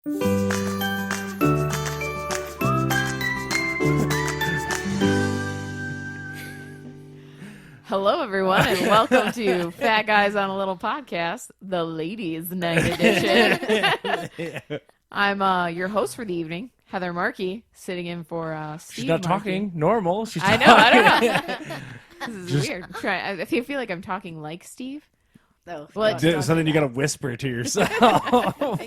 Hello, everyone, and welcome to Fat Guys on a Little Podcast, the Ladies' Night Edition. I'm your host for the evening, Heather Markey, sitting in for Steve. She's not Markey. talking normal. She's I know. This is weird. I feel like I'm talking like Steve. No. What? So then you got to whisper to yourself. You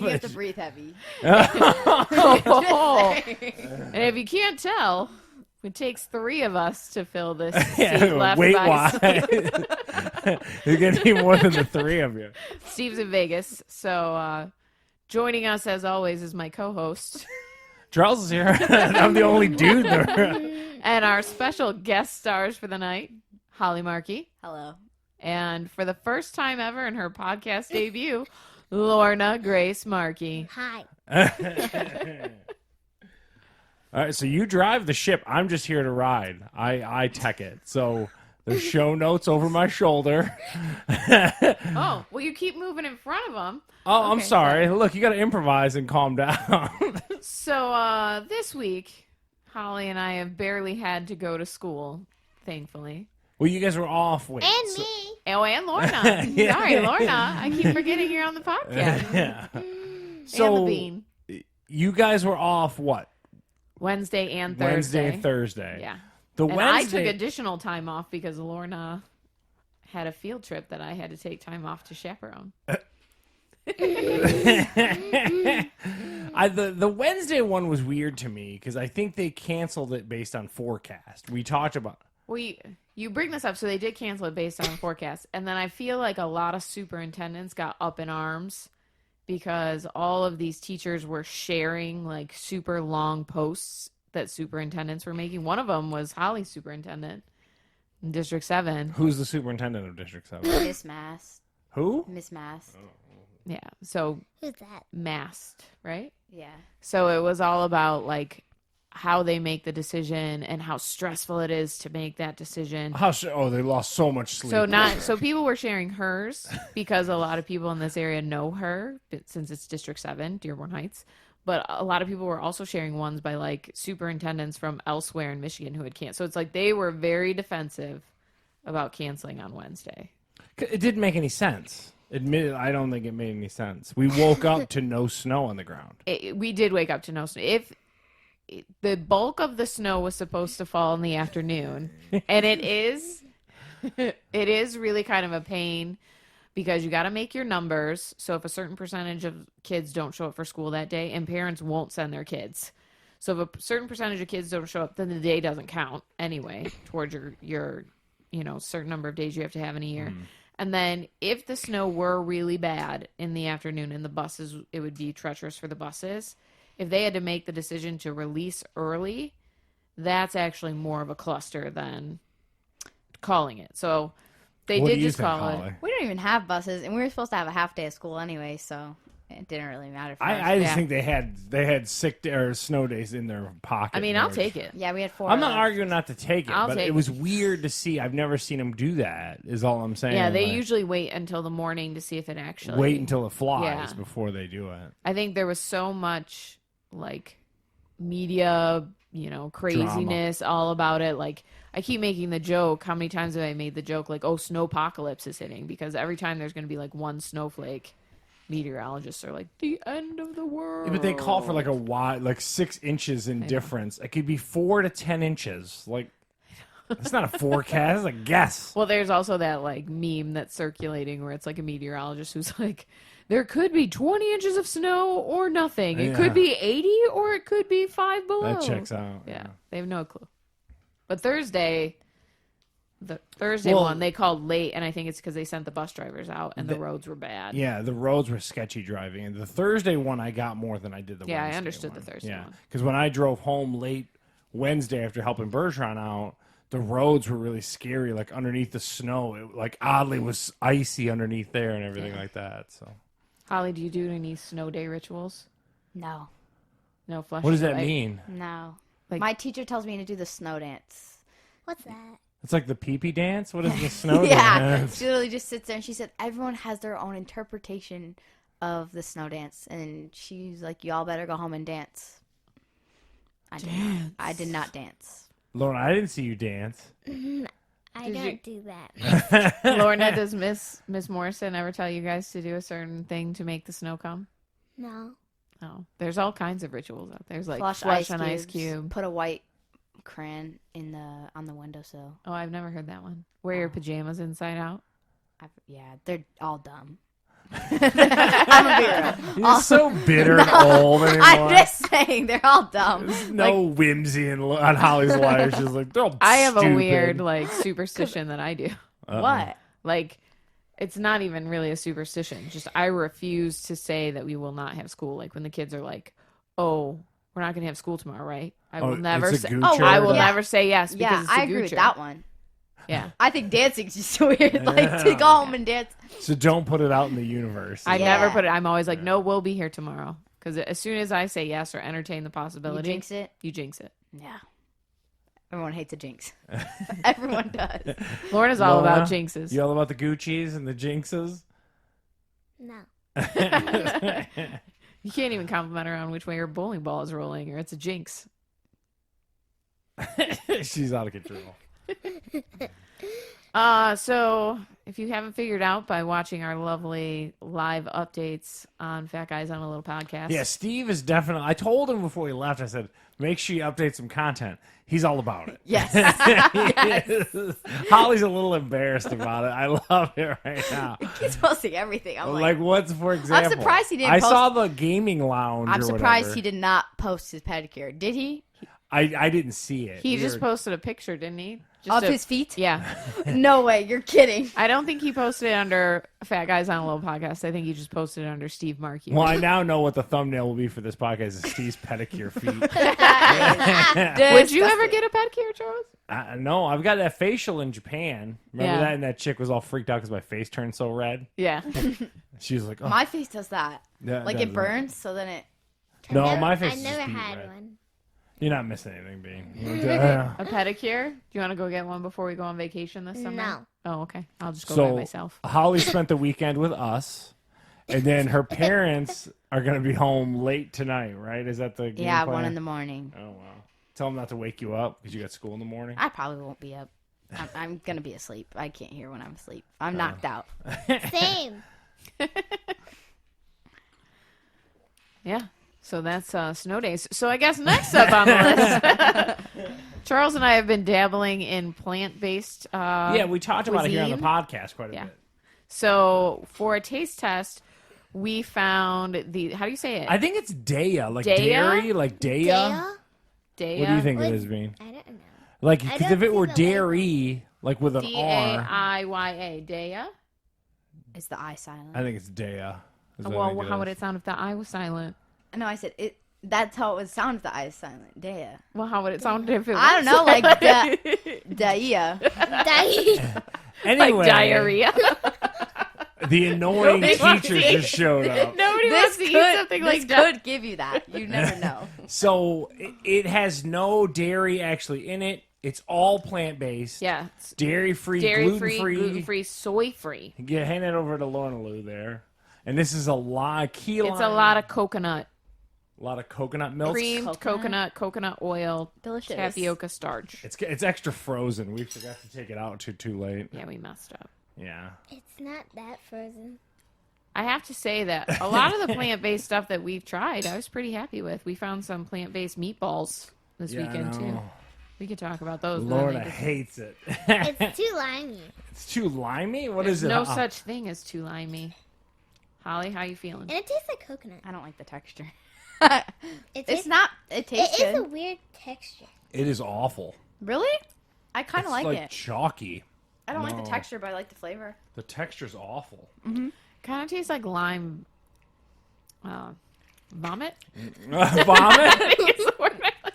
have to breathe heavy. Oh. And if you can't tell, it takes 3 of us to fill this seat left Wait, by why? Steve. You're going to need more than the 3 of you. Steve's in Vegas, so joining us as always is my co-host. Charles is here. I'm the only dude there. And our special guest stars for the night, Holly Markey. Hello. And for the first time ever in her podcast debut, Lorna Grace Markey. Hi. All right, so you drive the ship. I'm just here to ride. I tech it. So the show notes over my shoulder. Oh, well, you keep moving in front of them. Oh, I'm Okay, sorry. Look, you got to improvise and calm down. So this week, Holly and I have barely had to go to school, thankfully. Well, you guys were off. Wait, And so- me. Oh, and Lorna. Yeah. Sorry, Lorna. I keep forgetting you're on the podcast. Yeah. And the So bean. you guys were off what? Wednesday and Thursday. Wednesday and Thursday. Yeah. The And Wednesday. I took additional time off because Lorna had a field trip that I had to take time off to chaperone. The Wednesday one was weird to me because I think they canceled it based on forecast. We talked about. Well, you bring this up, so they did cancel it based on forecast. And then I feel like a lot of superintendents got up in arms because all of these teachers were sharing like super long posts that superintendents were making. One of them was Holly's superintendent in District 7. Who's the superintendent of District 7? Miss Mass. Who? Miss Mass. Yeah, so Who's that? masked, right? Yeah. So it was all about like how they make the decision and how stressful it is to make that decision. They lost so much sleep. So people were sharing hers because a lot of people in this area know her since it's District 7, Dearborn Heights. But a lot of people were also sharing ones by like superintendents from elsewhere in Michigan who had canceled. So it's like they were very defensive about canceling on Wednesday. It didn't make any sense. Admitted, I don't think it made any sense. We woke up to no snow on the ground. We did wake up to no snow. The bulk of the snow was supposed to fall in the afternoon, and it is really kind of a pain because you got to make your numbers. So if a certain percentage of kids don't show up for school that day, and parents won't send their kids. So if a certain percentage of kids don't show up, then the day doesn't count anyway towards your certain number of days you have to have in a year. And then if the snow were really bad in the afternoon and the buses, it would be treacherous for the buses. If they had to make the decision to release early, that's actually more of a cluster than calling it. So they What did do you just think, call Holly? it. We don't even have buses, and we were supposed to have a half day of school anyway, so it didn't really matter for us. I just Yeah. think they had sick or snow days in their pocket. I mean, I'll take it. Yeah, we had 4. I'm not arguing not to take it, I'll but take it was it. weird to see. I've never seen them do that. Is all I'm saying. Yeah, they Like, usually wait until the morning to see if it actually wait until it flies Yeah. before they do it. I think there was so much like media, craziness all about it. Like I keep making the joke. How many times have I made the joke like, oh, snowpocalypse is hitting? Because every time there's going to be like one snowflake, meteorologists are like, the end of the world. Yeah, but they call for like a wide, like 6 inches in difference. It could be 4 to 10 inches. Like, it's not a forecast, it's a guess. Well, there's also that like meme that's circulating where it's like a meteorologist who's like, there could be 20 inches of snow or nothing. It could be 80 or it could be 5 below. That checks out. Yeah, they have no clue. But Thursday, the Thursday one, they called late, and I think it's because they sent the bus drivers out and the roads were bad. Yeah, the roads were sketchy driving. And the Thursday one, I got more than I did the Wednesday Yeah, I understood one. the Thursday one. Because when I drove home late Wednesday after helping Bertrand out, the roads were really scary. Like underneath the snow, it like oddly was icy underneath there and everything like that. So, Holly, do you do any snow day rituals? No. No flush. what does that mean? No. Like- My teacher tells me to do the snow dance. What's that? It's like the pee-pee dance? What is the snow Yeah. dance? She literally just sits there and she said everyone has their own interpretation of the snow dance, and she's like, "Y'all better go home and dance." I did not dance. Lorna, I didn't see you dance. I don't do that. Lorna, does Miss Morrison ever tell you guys to do a certain thing to make the snow come? No. Oh, there's all kinds of rituals out there. There's like Flush an ice cube. Put a white crayon on the windowsill. Oh, I've never heard that one. Wear your pajamas inside out. Yeah, they're all dumb. You're so bitter and old anymore. I'm just saying, they're all dumb. There's no whimsy on Holly's life. She's like, they're all I have stupid. a weird like superstition that I do. What? Like, it's not even really a superstition. Just I refuse to say that we will not have school. Like when the kids are like, "Oh, we're not going to have school tomorrow, right?" I will never it's a say. goocher? I will never say yes because Yeah, it's a I agree with goocher. that one. Yeah, I think dancing's just weird. Like to go home and dance. So don't put it out in the universe. I Yeah. never put it. I'm always like, "No, we'll be here tomorrow." Because as soon as I say yes or entertain the You possibility, jinx it. you jinx it. Yeah. Everyone hates a jinx. Everyone does. Lorna's all Lorna, about jinxes. You all about the Gucci's and the Jinxes? No. You can't even compliment her on which way her bowling ball is rolling, or it's a jinx. She's out of control. So if you haven't figured out by watching our lovely live updates on Fat Guys on a Little Podcast. Yeah, Steve is definitely. I told him before he left, I said, make sure you update some content. He's all about it. Yes. Holly's a little embarrassed about it. I love it right now. He's posting everything. I'm Like, what's, for example? surprised he didn't I post- saw the gaming lounge. I'm or surprised whatever. he did not post his pedicure. Did he? I didn't see it. He We just were- posted a picture, didn't he? Just Of his feet? Yeah. No way. You're kidding. I don't think he posted it under Fat Guys on a Little Podcast. I think he just posted it under Steve Markey. Well, I now know what the thumbnail will be for this podcast is Steve's pedicure feet. Would you ever get a pedicure, Charles? No, I've got that facial in Japan. Remember Yeah. that? And that chick was all freaked out because my face turned so red. Yeah. She was like, oh. My face does that. Yeah, Like does it burns, so then it. No, my face I is never just beet had red. one. You're not missing anything, Bean. A pedicure? Do you want to go get one before we go on vacation this summer? No. Oh, okay. I'll just go by myself. Holly spent the weekend with us, and then her parents are going to be home late tonight, right? Is that the game Yeah, plan? 1 in the morning. Oh, wow. Tell them not to wake you up because you got school in the morning. I probably won't be up. I'm gonna be asleep. I can't hear when I'm asleep. I'm knocked out. Same. Yeah. So that's snow days. So I guess next up on the list, Charles and I have been dabbling in plant-based. Yeah, we talked about it here on the cuisine. podcast quite a Yeah. bit. So for a taste test, we found the. How do you say it? I think it's Daiya, like Daiya? dairy, like Daiya. Daiya? Daiya. What do you think it What? is, Bean? I don't know. Like, I because don't if it see were the label. dairy, like with an R, Daiya. Daiya. Is the I silent? I think it's Daiya. is what I Well, think how would is. it sound if the I was silent? No, I said it. That's how it would sound if the I is silent. Daiya. Well, how would it sound if it was I don't know, like silent? Daiya. Daiya. Anyway, like diarrhea. the annoying Nobody wants teacher to eat- just showed up. Nobody wants to eat something this like that. could give you that. You never know. So it has no dairy actually in it. It's all plant based. Yeah. It's Dairy free, dairy-free, gluten free. gluten-free, soy-free. Yeah, hand it over to Lorna Lou there. And this is a lot of key It's a lot of coconut. A lot of coconut milk. Creamed coconut oil, Delicious. tapioca starch. It's extra frozen. We forgot to take it out too late. Yeah, we messed up. Yeah. It's not that frozen. I have to say that a lot of the plant-based stuff that we've tried, I was pretty happy with. We found some plant-based meatballs this Yeah, I weekend too. know. We could talk about those. Lorna hates it. It's too limey. It's too limey? What There's is it? no such thing as too limey. Holly, how you feeling? And it tastes like coconut. I don't like the texture. It It's tastes, not. It tastes It is good. a weird texture. It is awful. Really? I kind It's of like it. chalky. I don't like No. the texture, but I like the flavor. The texture's awful. Kind of tastes like lime. Vomit? Vomit?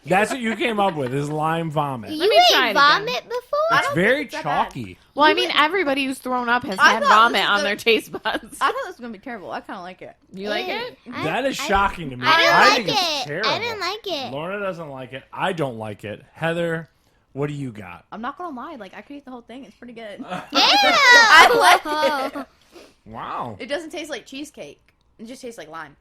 That's what you came up with, is lime vomit. You me try it ate again. vomit before? It's very it's that bad. chalky. Well, I mean, everybody who's thrown up has I had thought vomit this on was their taste buds. I thought this was gonna be terrible. I kind of like it. You like it? That is shocking to me. I don't think like it's it. terrible. I didn't like it. Lorna doesn't like it. I don't like it. Heather, what do you got? I'm not gonna lie. Like I could eat the whole thing. It's pretty good. Ew! I like it. Wow. It doesn't taste like cheesecake. It just tastes like lime.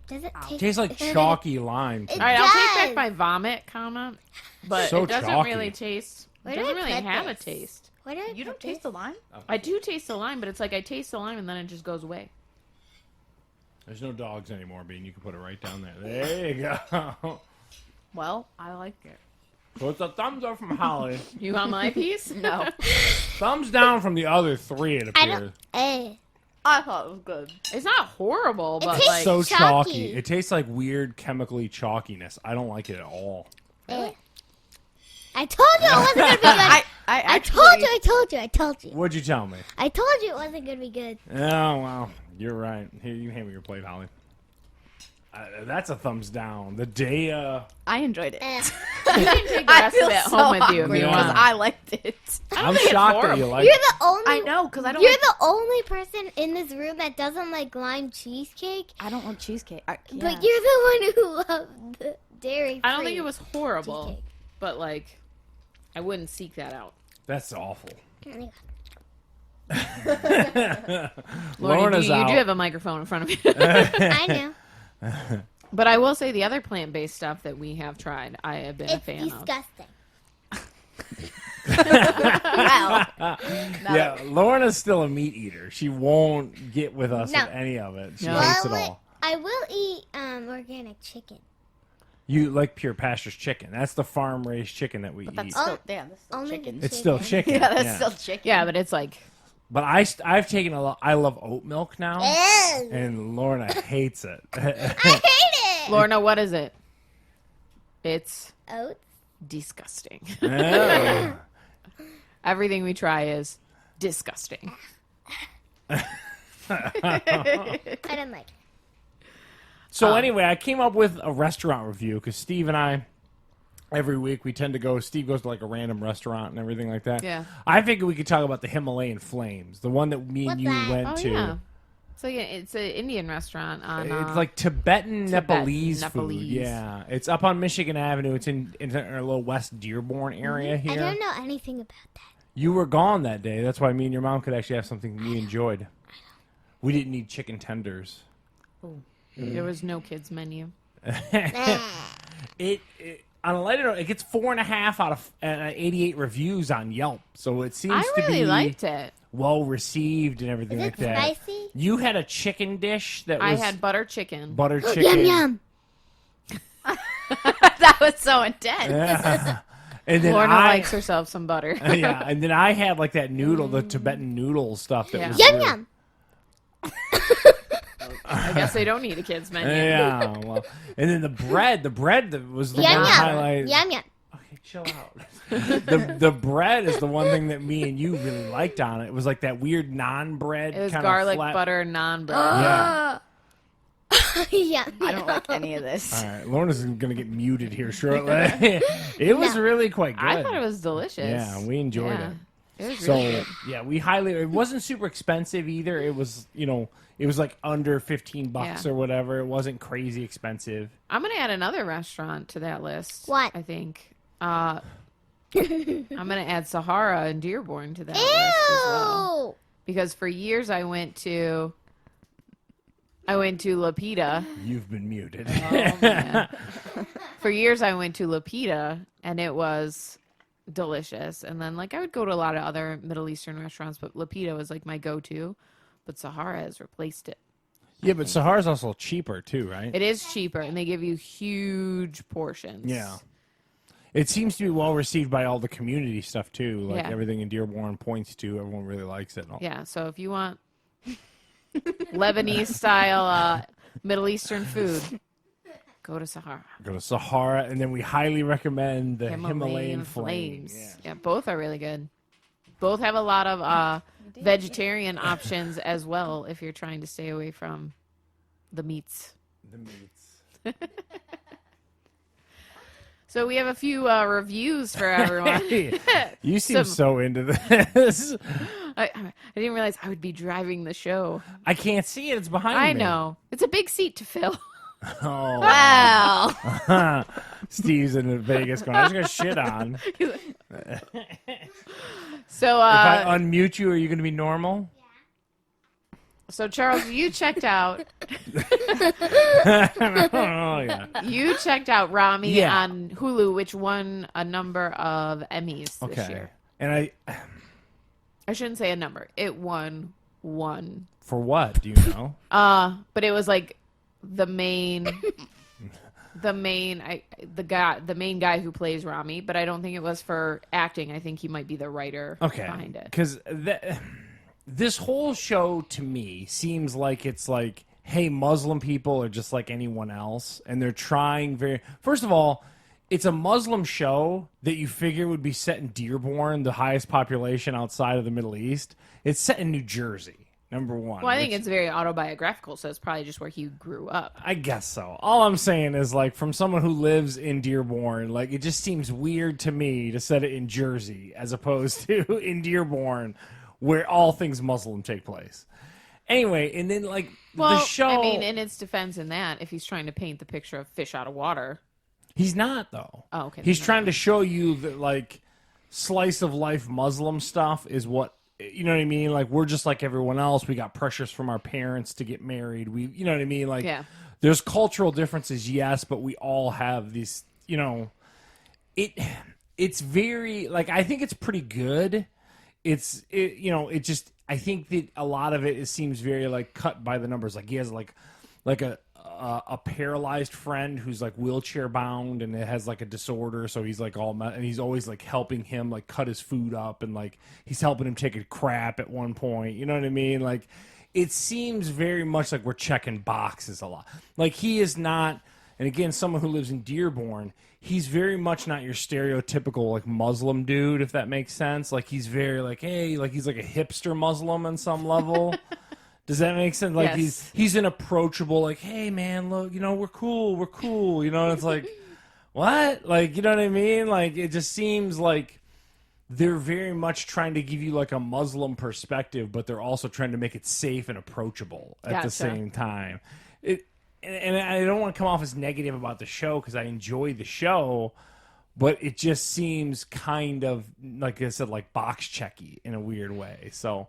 Does it It taste? tastes like chalky lime. to It me. All right, I'll take does. back my vomit comment, but So it doesn't chalky. really taste. Where It do I doesn't really put have this? a taste. Why do I You don't put taste this? the lime? I do taste the lime, but it's like I taste the lime and then it just goes away. There's no dogs anymore, Bean. You can put it right down there. There you go. Well, I like it. So it's a thumbs up from Holly. You want my piece? No. Thumbs down from the other three, it I appears. don't. Eh. I thought it was good. It's not horrible, but tastes like So chalky. chalky. It tastes like weird chemically chalkiness. I don't like it at all. Eh. I told you it wasn't gonna be good. I told you. What'd you tell me? I told you it wasn't gonna be good. Oh, well, you're right. Here, you hand me your plate, Holly. That's a thumbs down. The Daiya. I enjoyed it. Eh. you can take the I rest feel of it so home with you if awkward you Yeah. because want. I liked it. I'm think it's shocked that you horrible. like You're it. the only. I know because I don't. You're like, the only person in this room that doesn't like lime cheesecake. I don't like cheesecake. Yeah. But you're the one who loved the dairy. I don't think it was horrible, cheesecake. but like I wouldn't seek that out. That's awful. Lorna, Lorna's you do out. have a microphone in front of you. I know. But I will say the other plant-based stuff that we have tried, I have been a It's fan disgusting. Well, Yeah, Lorna's still a meat eater. She won't get with us No. at any of it. She No. hates it Well, all. I will eat organic chicken. You like pure pastures chicken. That's the farm-raised chicken that we but eat. that's still, yeah, that's still Only chicken. the It's still chicken. Yeah, that's still chicken. Yeah, but it's like But I've taken a lot. I love oat milk now, Ew. and Lorna hates it. I hate it. Lorna, what is it? It's Oats. disgusting. Oh. Everything we try is disgusting. I don't like it. So anyway, I came up with a restaurant review because Steve and I, every week we tend to go. Steve goes to like a random restaurant and everything like that. Yeah. I figured we could talk about the Himalayan Flames, the one that me and What's you that? went Oh to. yeah. So yeah, it's an Indian restaurant on. It's like Tibetan Nepalese food. Nepalese. Yeah, it's up on Michigan Avenue. It's in our little West Dearborn area here. I don't know anything about that. You were gone that day. That's why me and your mom could actually have something we enjoyed. We didn't need chicken tenders. there was no kids menu. It on a lighter note, it gets 4.5 out of 88 reviews on Yelp. So it seems I to really be liked it. well received and everything Is like it that. spicy? You had a chicken dish that I was had butter chicken. butter chicken. Yum yum. That was so intense. Yeah. And then Lorna I likes herself some butter. yeah, and then I had like that noodle, the Tibetan noodle stuff that Yeah. was Yum really- yum. I guess they don't need a kids menu. Yeah, well, and then the bread that was the Yum one yum. highlight. Yum yum. Okay, chill out. the bread is the one thing that me and you really liked on it. It was like that weird naan bread. It was kind garlic of flat. butter naan bread. Yeah. Yum. I don't like any of this. All right, Lorna's gonna get muted here shortly. It was No. really quite good. I thought it was delicious. Yeah, we enjoyed Yeah. it. It was So really good. yeah, we highly. It wasn't super expensive either. It was it was like under $15 Yeah. or whatever. It wasn't crazy expensive. I'm gonna add another restaurant to that list. What? I think. I'm gonna add Sahara and Dearborn to that list as well. Ew. Because for years I went to Lapita. You've been muted. Oh, man. For years I went to Lapita and it was delicious. And then like I would go to a lot of other Middle Eastern restaurants, but Lapita was like my go-to. But Sahara has replaced it. Yeah, but Sahara's also cheaper too, right? It is cheaper and they give you huge portions. Yeah. It seems to be well received by all the community stuff too. Like Yeah. everything in Dearborn points to. Everyone really likes it. Yeah, so if you want Lebanese style Middle Eastern food, go to Sahara. Go to Sahara, and then we highly recommend the Himalayan Flames. Yeah, both are really good. Both have a lot of vegetarian options as well if you're trying to stay away from the meats. The meats. So we have a few reviews for everyone. Hey, you seem Some- so into this. I didn't realize I would be driving the show. I can't see it. It's behind I me. know. It's a big seat to fill. Oh, Wow. Steve's in Vegas going, I was going to shit on. So If I unmute you, are you going to be normal? So, Charles, you checked out. Oh, yeah. You checked out Ramy Yeah. on Hulu, which won a number of Emmys this Okay. year. And I shouldn't say a number. It won one. for what? Do you know? But it was like the main main guy who plays Ramy, but I don't think it was for acting. I think he might be the writer behind it. Because this whole show to me seems like it's like, hey, Muslim people are just like anyone else, and they're trying very. First of all, it's a Muslim show that you figure would be set in Dearborn, the highest population outside of the Middle East. It's set in New Jersey. Number one. Well, I think it's very autobiographical, so it's probably just where he grew up. I guess so. All I'm saying is, like, from someone who lives in Dearborn, like, it just seems weird to me to set it in Jersey as opposed to in Dearborn, where all things Muslim take place. Anyway, and then, like, the show... I mean, in its defense in that, if he's trying to paint the picture of fish out of water... He's not, though. Oh, okay. He's trying to show you that, like, slice-of-life Muslim stuff is what... You know what I mean? Like, we're just like everyone else. We got pressures from our parents to get married. You know what I mean? Like, there's cultural differences, yes, but we all have these, you know, it's very, like, I think it's pretty good. I think that a lot of it seems very, like, cut by the numbers. Like, he has, like a paralyzed friend who's like wheelchair bound and it has like a disorder, so he's like and he's always like helping him like cut his food up, and like he's helping him take a crap at one point, you know what I mean? Like, it seems very much like we're checking boxes a lot. Like, he is not, and again, someone who lives in Dearborn, he's very much not your stereotypical like Muslim dude, if that makes sense. Like, he's very like, hey, like he's like a hipster Muslim on some level. Does that make sense? Like, yes. he's an approachable, like, hey, man, look, you know, we're cool, you know, and it's like, what? Like, you know what I mean? Like, it just seems like they're very much trying to give you, like, a Muslim perspective, but they're also trying to make it safe and approachable at the same time. And I don't want to come off as negative about the show, because I enjoy the show, but it just seems kind of, like I said, like box checky in a weird way. So...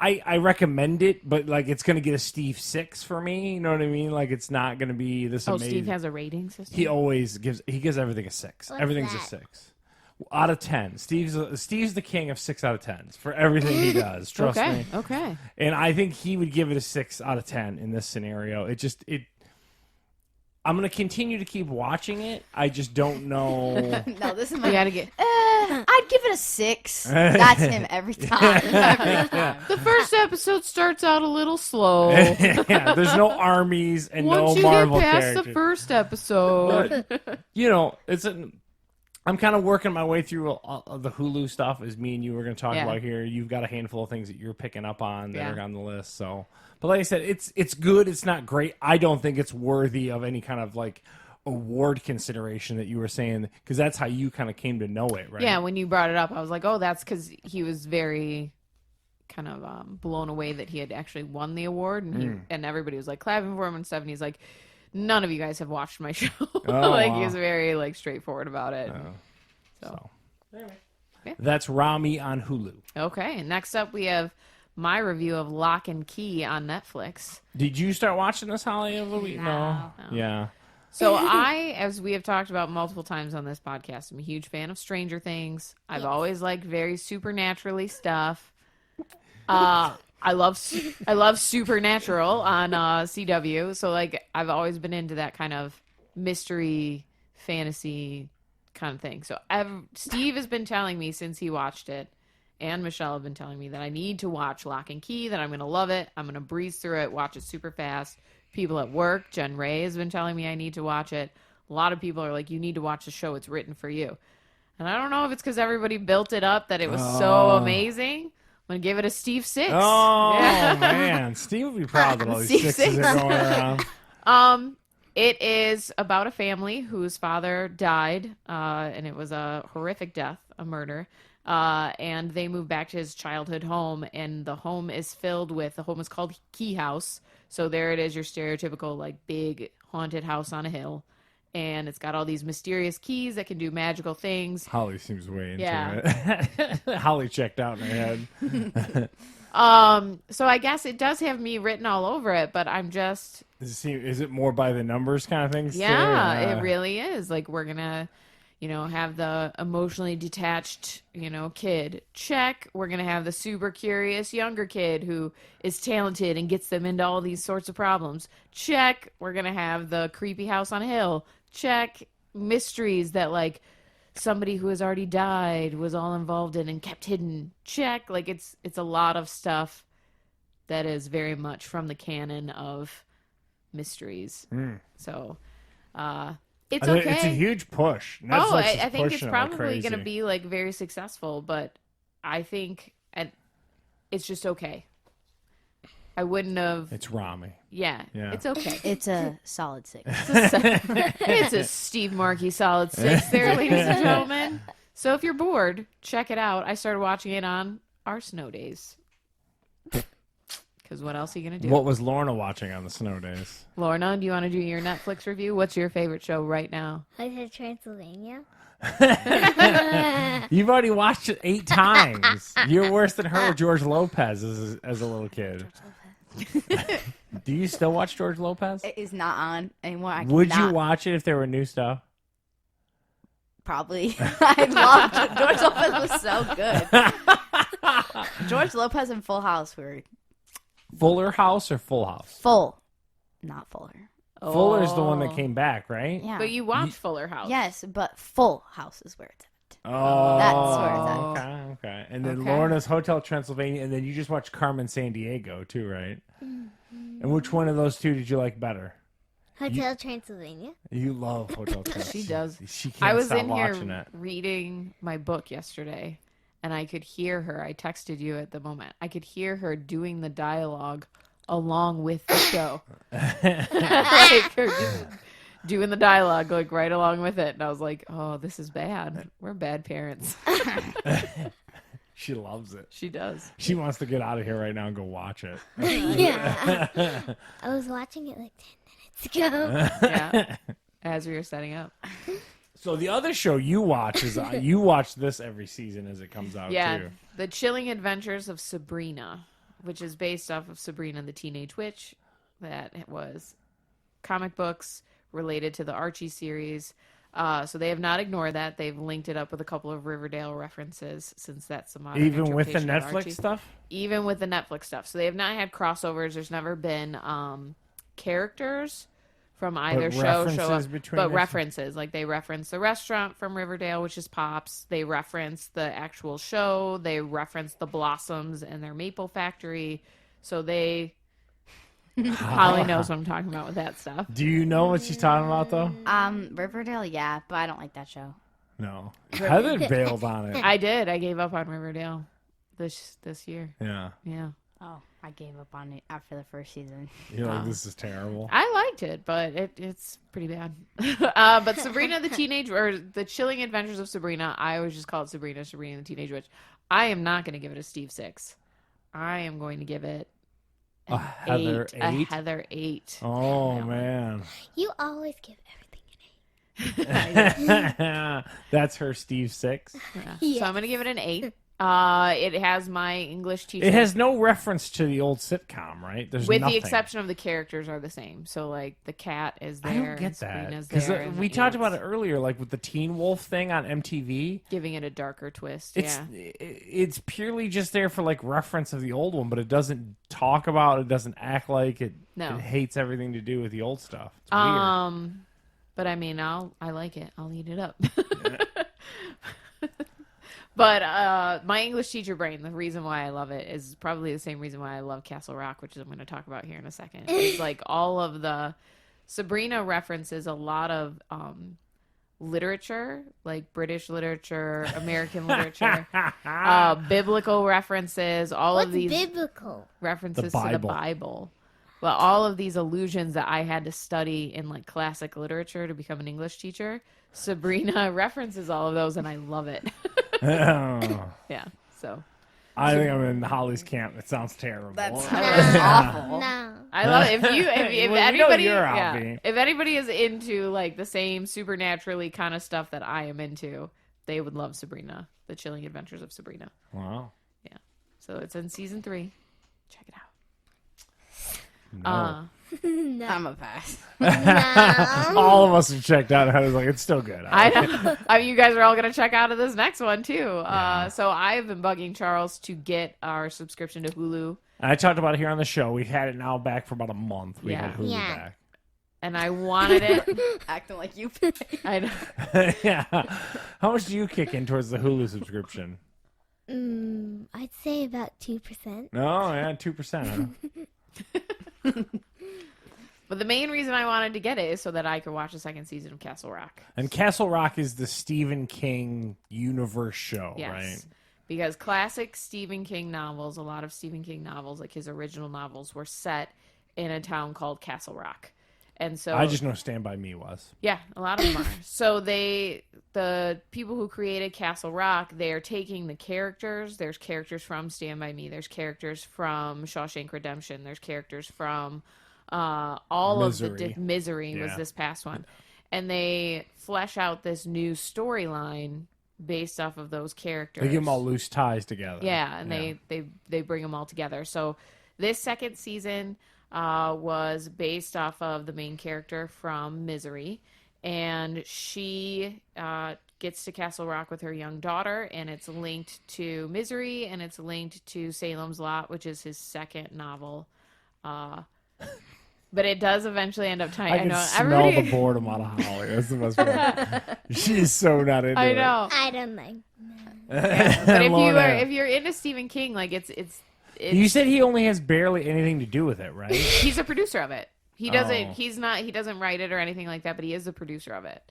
I recommend it, but like it's going to get a Steve 6 for me. You know what I mean? Like, it's not going to be this amazing. Steve has a rating system? He always gives everything a 6. What's Everything's that? a 6. Out of 10. Steve's the king of 6 out of 10s for everything he does. Trust me. Okay. And I think he would give it a 6 out of 10 in this scenario. I'm going to continue to keep watching it. I just don't know. No, this is You my. gotta get... I'd give it a 6. That's him every time. The first episode starts out a little slow. Yeah, there's no armies and Once no you Marvel get past characters. the first episode... But, you know, I'm kind of working my way through the Hulu stuff, as me and you were going to talk about here. You've got a handful of things that you're picking up on that are on the list. So, but like I said, it's good. It's not great. I don't think it's worthy of any kind of like award consideration that you were saying, because that's how you kind of came to know it, right? Yeah, when you brought it up, I was like, oh, that's because he was very kind of blown away that he had actually won the award, and and everybody was like clapping for him and stuff, and he's like, none of you guys have watched my show. Like, he was very like straightforward about it. So. Anyway. Yeah. That's Ramy on Hulu. Okay, and next up we have my review of Lock and Key on Netflix. Did you start watching this, Holly, over the week? No. Yeah. So as we have talked about multiple times on this podcast, I'm a huge fan of Stranger Things. I've always liked very supernaturally stuff. I love Supernatural on CW. So like I've always been into that kind of mystery fantasy kind of thing. So Steve has been telling me since he watched it, and Michelle have been telling me that I need to watch Lock and Key, that I'm going to love it. I'm going to breeze through it, watch it super fast. People at work, Jen Ray has been telling me I need to watch it. A lot of people are like, you need to watch the show. It's written for you. And I don't know if it's because everybody built it up that it was so amazing. I'm going to give it a Steve 6. Oh, man. Steve would be proud that all these Steve 6s are going around. It is about a family whose father died, and it was a horrific death, a murder. And they moved back to his childhood home, and the home is called Key House. So there it is, your stereotypical, like, big haunted house on a hill. And it's got all these mysterious keys that can do magical things. Holly seems way into it. Holly checked out in her head. So I guess it does have me written all over it, but I'm just Is it more by the numbers kind of things? yeah, it really is. Like we're gonna, have the emotionally detached, kid. Check. We're gonna have the super curious younger kid who is talented and gets them into all these sorts of problems. Check. We're gonna have the creepy house on a hill. Check. Mysteries that like somebody who has already died was all involved in and kept hidden. Check. Like it's a lot of stuff that is very much from the canon of mysteries. So it's okay. It's a huge push. I think it's probably going to be like very successful, but I think it's just okay. I wouldn't have. It's Ramy. Yeah, it's okay. It's a solid 6. It's a Steve Markey solid 6 there, ladies and gentlemen. So if you're bored, check it out. I started watching it on our snow days. Because what else are you going to do? What was Lorna watching on the snow days? Lorna, do you want to do your Netflix review? What's your favorite show right now? Hotel Transylvania. You've already watched it 8 times. You're worse than her, George Lopez, as a little kid. Do you still watch George Lopez? It is not on anymore. Would you watch it if there were new stuff? Probably. I loved George Lopez was so good. George Lopez and Full House were Fuller House or Full House? full, not Fuller. Fuller's the one that came back, right? Yeah. But you watched Fuller House. Yes, but Full House is where it's at. Oh, That's where it's at. Okay. And then Okay. Lorna's Hotel Transylvania, and then you just watched Carmen San Diego too, right? And which one of those two did you like better? Hotel Transylvania. You love Hotel Transylvania. She does. She can't I was stop in watching here it. reading my book yesterday, and I could hear her. I texted you at the moment. I could hear her doing the dialogue along with the show. Like her just doing the dialogue like right along with it. And I was like, oh, this is bad. We're bad parents. She loves it. She does. She wants to get out of here right now and go watch it. Yeah. I was watching it like 10 minutes ago. Yeah. As we were setting up. So the other show you watch is you watch this every season as it comes out Yeah. too. The Chilling Adventures of Sabrina, which is based off of Sabrina the Teenage Witch. That it was comic books related to the Archie series. So they have not ignored that. They've linked it up with a couple of Riverdale references since that's the modern Even with the interpretation of Archie. Netflix stuff? Even with the Netflix stuff. So they have not had crossovers. There's never been characters from either show show references up, between but this- references. Like they reference the restaurant from Riverdale, which is Pops. They reference the actual show. They reference the Blossoms and their maple factory. So they... Holly knows what I'm talking about with that stuff. Do you know what she's talking about though? Riverdale, yeah, but I don't like that show. No. Heather bailed on it. I did. I gave up on Riverdale this year. Yeah. Yeah. Oh, I gave up on it after the first season. You're like, this is terrible. I liked it, but it's pretty bad. But Sabrina the Teenage, or the Chilling Adventures of Sabrina, I always just call it Sabrina the Teenage Witch. I am not going to give it a Steve 6. I am going to give it A Heather 8? A Heather 8. Oh, No. man. You always give everything an 8. That's her Steve 6. Yeah. So I'm going to give it an 8. It has my English teacher. It has no reference to the old sitcom, right? There's with nothing. the exception of the characters are the same. So like the cat is there. I don't and get that. Sabrina's Because there, and we the talked about it ants. earlier, like with the Teen Wolf thing on MTV. Giving it a darker twist. It's Yeah. it's purely just there for like reference of the old one, but it doesn't talk about it, doesn't act like it. No. It hates everything to do with the old stuff. It's weird. But I mean, I like it. I'll eat it up. But my English teacher brain, the reason why I love it is probably the same reason why I love Castle Rock, which I'm going to talk about here in a second. It's like all of the Sabrina references a lot of literature, like British literature, American literature, biblical references, all What's of these biblical? references The to the Bible. Bible. Well, all of these allusions that I had to study in like classic literature to become an English teacher, Sabrina references all of those, and I love it. Oh. Yeah, so I think I'm in Holly's camp. It sounds terrible. That's No. awful. No. I love it. If Well, you know anybody, you're yeah, Albie. if anybody is into like the same supernaturally kind of stuff that I am into, they would love Sabrina, The Chilling Adventures of Sabrina. Wow. So it's in season 3. check it out. No. No. I'm a pass. No. All of us have checked out. I was like, it's still good. I know. I mean, you guys are all going to check out of this next one, too. Yeah. So I've been bugging Charles to get our subscription to Hulu. I talked about it here on the show. We've had it now back for about a month. We Yeah. had Hulu Yeah. back. And I wanted it. Acting like you pay. I know. Yeah. How much do you kick in towards the Hulu subscription? I'd say about 2%. No, yeah, 2%. Huh? But the main reason I wanted to get it is so that I could watch the second season of Castle Rock. And Castle Rock is the Stephen King universe show, Yes. right? Because classic Stephen King novels, a lot of Stephen King novels, like his original novels, were set in a town called Castle Rock. And so I just know Stand By Me was. yeah, a lot of them are. So the people who created Castle Rock, they are taking the characters. There's characters from Stand By Me. There's characters from Shawshank Redemption. There's characters from all Misery. of the Misery was Yeah. this past one. And they flesh out this new storyline based off of those characters. They give them all loose ties together. Yeah, and they bring them all together. So this second season was based off of the main character from Misery, and she gets to Castle Rock with her young daughter, and it's linked to Misery, and it's linked to Salem's Lot, which is his second novel. But it does eventually end up tying. I can smell the boredom out of Holly. That's the best part. She's so not into it. I know. I don't like. But Lorna. if you're into Stephen King, like it's You said he only has barely anything to do with it, right? he's a producer of it. He doesn't. Oh. He doesn't write it or anything like that. But he is the producer of it,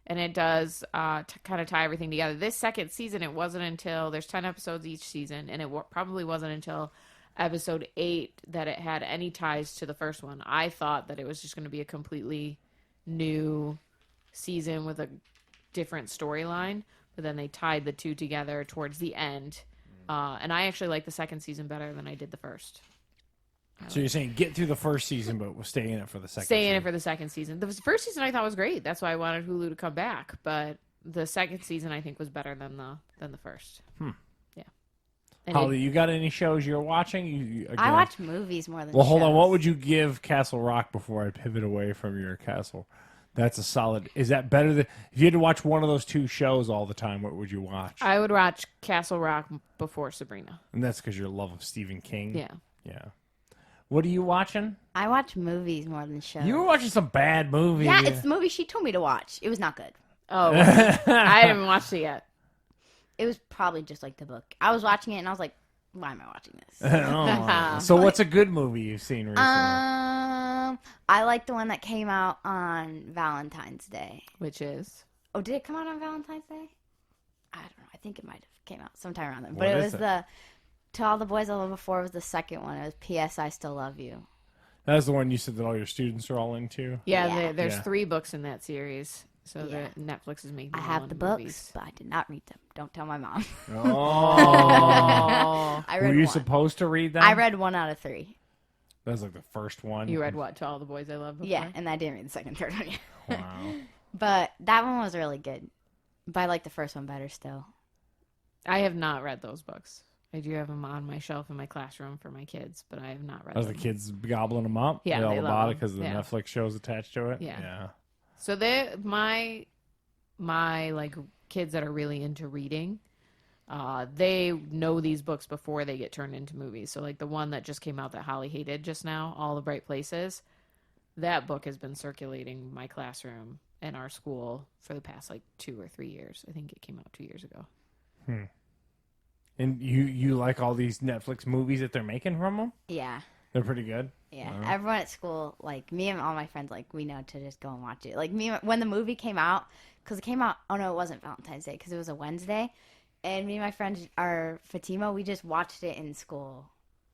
and it does kind of tie everything together. This second season, it wasn't until there's 10 episodes each season, and it probably wasn't until episode 8 that it had any ties to the first one. I thought that it was just going to be a completely new season with a different storyline, but then they tied the two together towards the end. And I actually like the second season better than I did the first. So you're saying get through the first season, but we'll stay in it for the second Stay in season. it for the second season. The first season I thought was great. That's why I wanted Hulu to come back. But the second season I think was better than the first. Yeah. And Holly, you got any shows you're watching? Again? I watch movies more than Well, hold on. shows. What would you give Castle Rock before I pivot away from your Castle? That's a solid. Is that better than if you had to watch one of those two shows all the time? What would you watch? I would watch Castle Rock before Sabrina. And that's because your love of Stephen King. Yeah. Yeah. What are you watching? I watch movies more than shows. You were watching some bad movies. Yeah, it's the movie she told me to watch. It was not good. Oh, I haven't watched it yet. It was probably just like the book. I was watching it and I was like, why am I watching this? Oh. So what's a good movie you've seen recently? I like the one that came out on Valentine's Day. Which is? Oh, did it come out on Valentine's Day? I don't know. I think it might have came out sometime around then. What But it is was it? the To All the Boys I Loved Before was the second one. It was P.S. I Still Love You. That's the one you said that all your students are all into. Yeah, Yeah. there's Yeah. 3 books in that series. So Yeah. Netflix is making I them have all the into books, movies. but I did not read them. Don't tell my mom. Oh. I Were read you one. supposed to read them? I read 1 out of 3. That was like the first one. You read what? To All the Boys I Loved Before? Yeah, and I didn't read the second, third one yet. Wow. But that one was really good. But I like the first one better still. I have not read those books. I do have them on my shelf in my classroom for my kids, but I have not read As them. the kids gobbling them up? Yeah, They all they love about them. it because the Yeah. Netflix show's attached to it? Yeah. So they my like kids that are really into reading, they know these books before they get turned into movies. So like the one that just came out that Holly hated just now, All the Bright Places, that book has been circulating my classroom and our school for the past like 2 or 3 years. I think it came out 2 years ago. And you like all these Netflix movies that they're making from them? Yeah. They're pretty good? Yeah. Everyone at school, like me and all my friends, like we know to just go and watch it. Like me, when the movie came out, because it came out, oh no, it wasn't Valentine's Day, because it was a Wednesday. And me and my friend, our Fatima, we just watched it in school.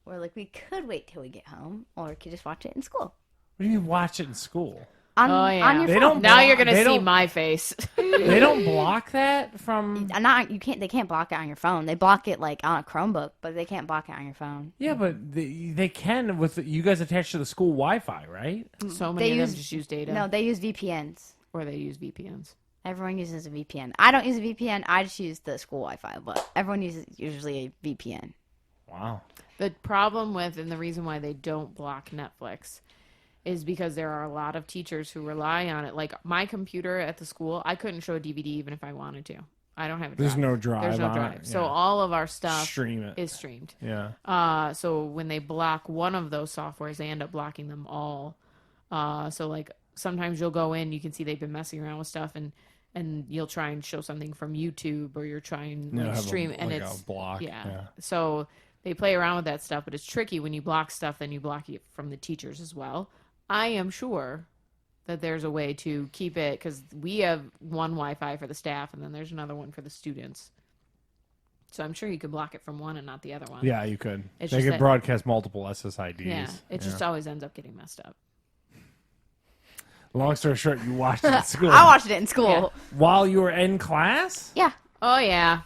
We're like, we could wait till we get home, or we could just watch it in school. What do you mean watch it in school? On, Oh yeah. on your They phone. don't- Now you're gonna They see don't- my face. They don't block that from... Not you can't. They can't block it on your phone. They block it like on a Chromebook, but they can't block it on your phone. Yeah, but they can with... you guys attached to the school Wi-Fi, right? So many They of them use- just use data, No, they use VPNs. or they use VPNs. Everyone uses a VPN. I don't use a VPN. I just use the school Wi-Fi, but everyone uses usually a VPN. Wow. The problem with, and the reason why they don't block Netflix is because there are a lot of teachers who rely on it. Like my computer at the school, I couldn't show a DVD even if I wanted to. I don't have a drive. There's no drive. There's no on drive. it. So Yeah. all of our stuff Stream it. is streamed. Yeah. So when they block one of those softwares, they end up blocking them all. So like sometimes you'll go in, you can see they've been messing around with stuff, and you'll try and show something from YouTube, or you're trying Yeah, like have stream, a, and like it's a block. yeah. So they play around with that stuff, but it's tricky when you block stuff. Then you block it from the teachers as well. I am sure that there's a way to keep it, because we have one Wi-Fi for the staff, and then there's another one for the students. So I'm sure you could block it from one and not the other one. Yeah, you could. It's They just could that- broadcast multiple SSIDs. Yeah, it just always ends up getting messed up. Long story short, you watched it at school. I watched it in school. While you were in class? Yeah. Oh yeah.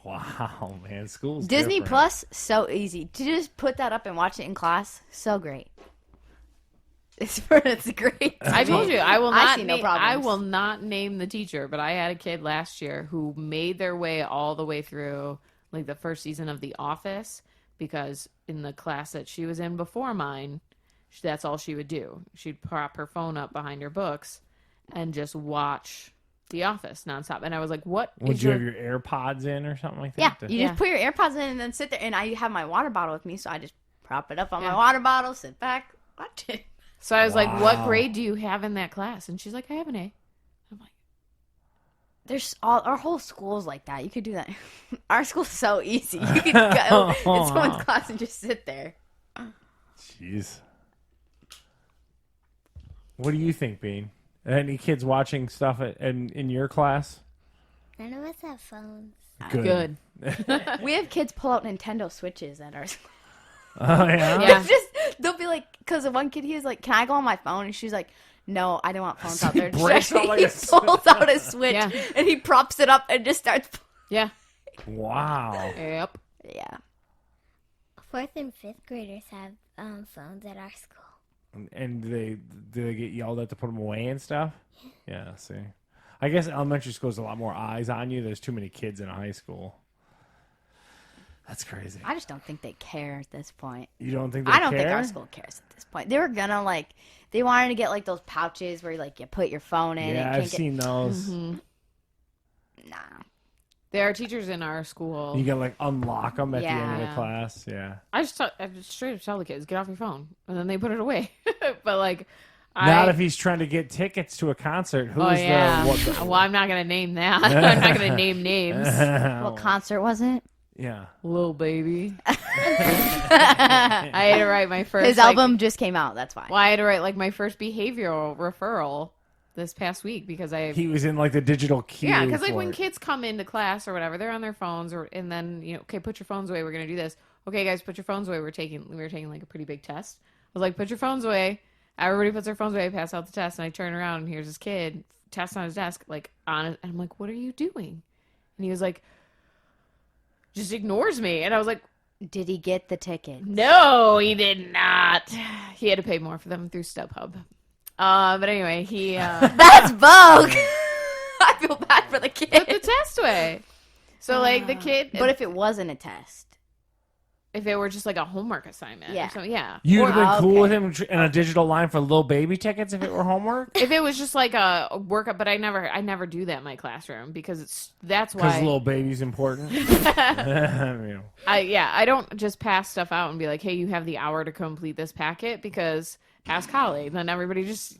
Wow, man. School's Disney different. Plus, so easy. To just put that up and watch it in class, so great. It's great. I told you I will I not. see no I problems. will not name the teacher, but I had a kid last year who made their way all the way through like the first season of The Office, because in the class that she was in before mine, that's all she would do. She'd prop her phone up behind her books and just watch The Office nonstop. And I was like, "What? Would is you have your AirPods in or something like Yeah, that? you Yeah. just put your AirPods in and then sit there. And I have my water bottle with me, so I just prop it up on Yeah. my water bottle, sit back, watch it. So I was like, "What Wow. grade do you have in that class?" And she's like, "I have an A." I'm like, There's our whole school's like that. You could do that. Our school's so easy. You could go in someone's class and just sit there. Jeez. What do you think, Bean? Any kids watching stuff in your class? None of us have phones. "Good." We have kids pull out Nintendo Switches at our school. Oh, yeah? Yeah. They'll be like, because one kid, he was like, "Can I go on my phone?" And she's like, "No, I don't want phones out there." breaks out like He a pulls out a Switch Yeah. and he props it up and just starts. Yeah. Wow. Yep. Yeah. 4th and 5th graders have phones at our school. And do they get yelled at to put them away and stuff? Yeah, see. I guess elementary school has a lot more eyes on you. There's too many kids in high school. That's crazy. I just don't think they care at this point. You don't think they I don't care? think our school cares at this point. They were gonna they wanted to get like those pouches where you put your phone in. Yeah, I've seen those. Mm-hmm. Nah. There are teachers in our school. You can unlock them at the end of Yeah. the class. Yeah. I just straight up tell the kids, get off your phone, and then they put it away. But Not if he's trying to get tickets to a concert. Who's oh yeah. the Well, I'm not gonna name that. I'm not gonna name names. What concert was it? Yeah. Little baby. I had to write my first. His album just came out. That's why. Well, I had to write my first behavioral referral this past week because He was in the digital queue. yeah, because for when it. kids come into class or whatever, they're on their phones, and then okay, put your phones away. We're gonna do this. Okay, guys, put your phones away. We were taking a pretty big test. I was like, put your phones away. Everybody puts their phones away. Pass out the test, and I turn around and here's this kid test on his desk, and I'm like, what are you doing? And he was like, just ignores me, and I was like, Did he get the ticket? no, he did not. He had to pay more for them through StubHub. But anyway, he That's Vogue. I feel bad for the kid. put the test away. So the kid, But if it wasn't a test, if it were just a homework assignment, Yeah. or something, yeah. You'd have been cool with okay. him in a digital line for little baby tickets if it were homework? If it was just a workup, but I never do that in my classroom because that's Because why little baby's important. Yeah. I don't just pass stuff out and be like, hey, you have the hour to complete this packet because ask Holly. Then everybody just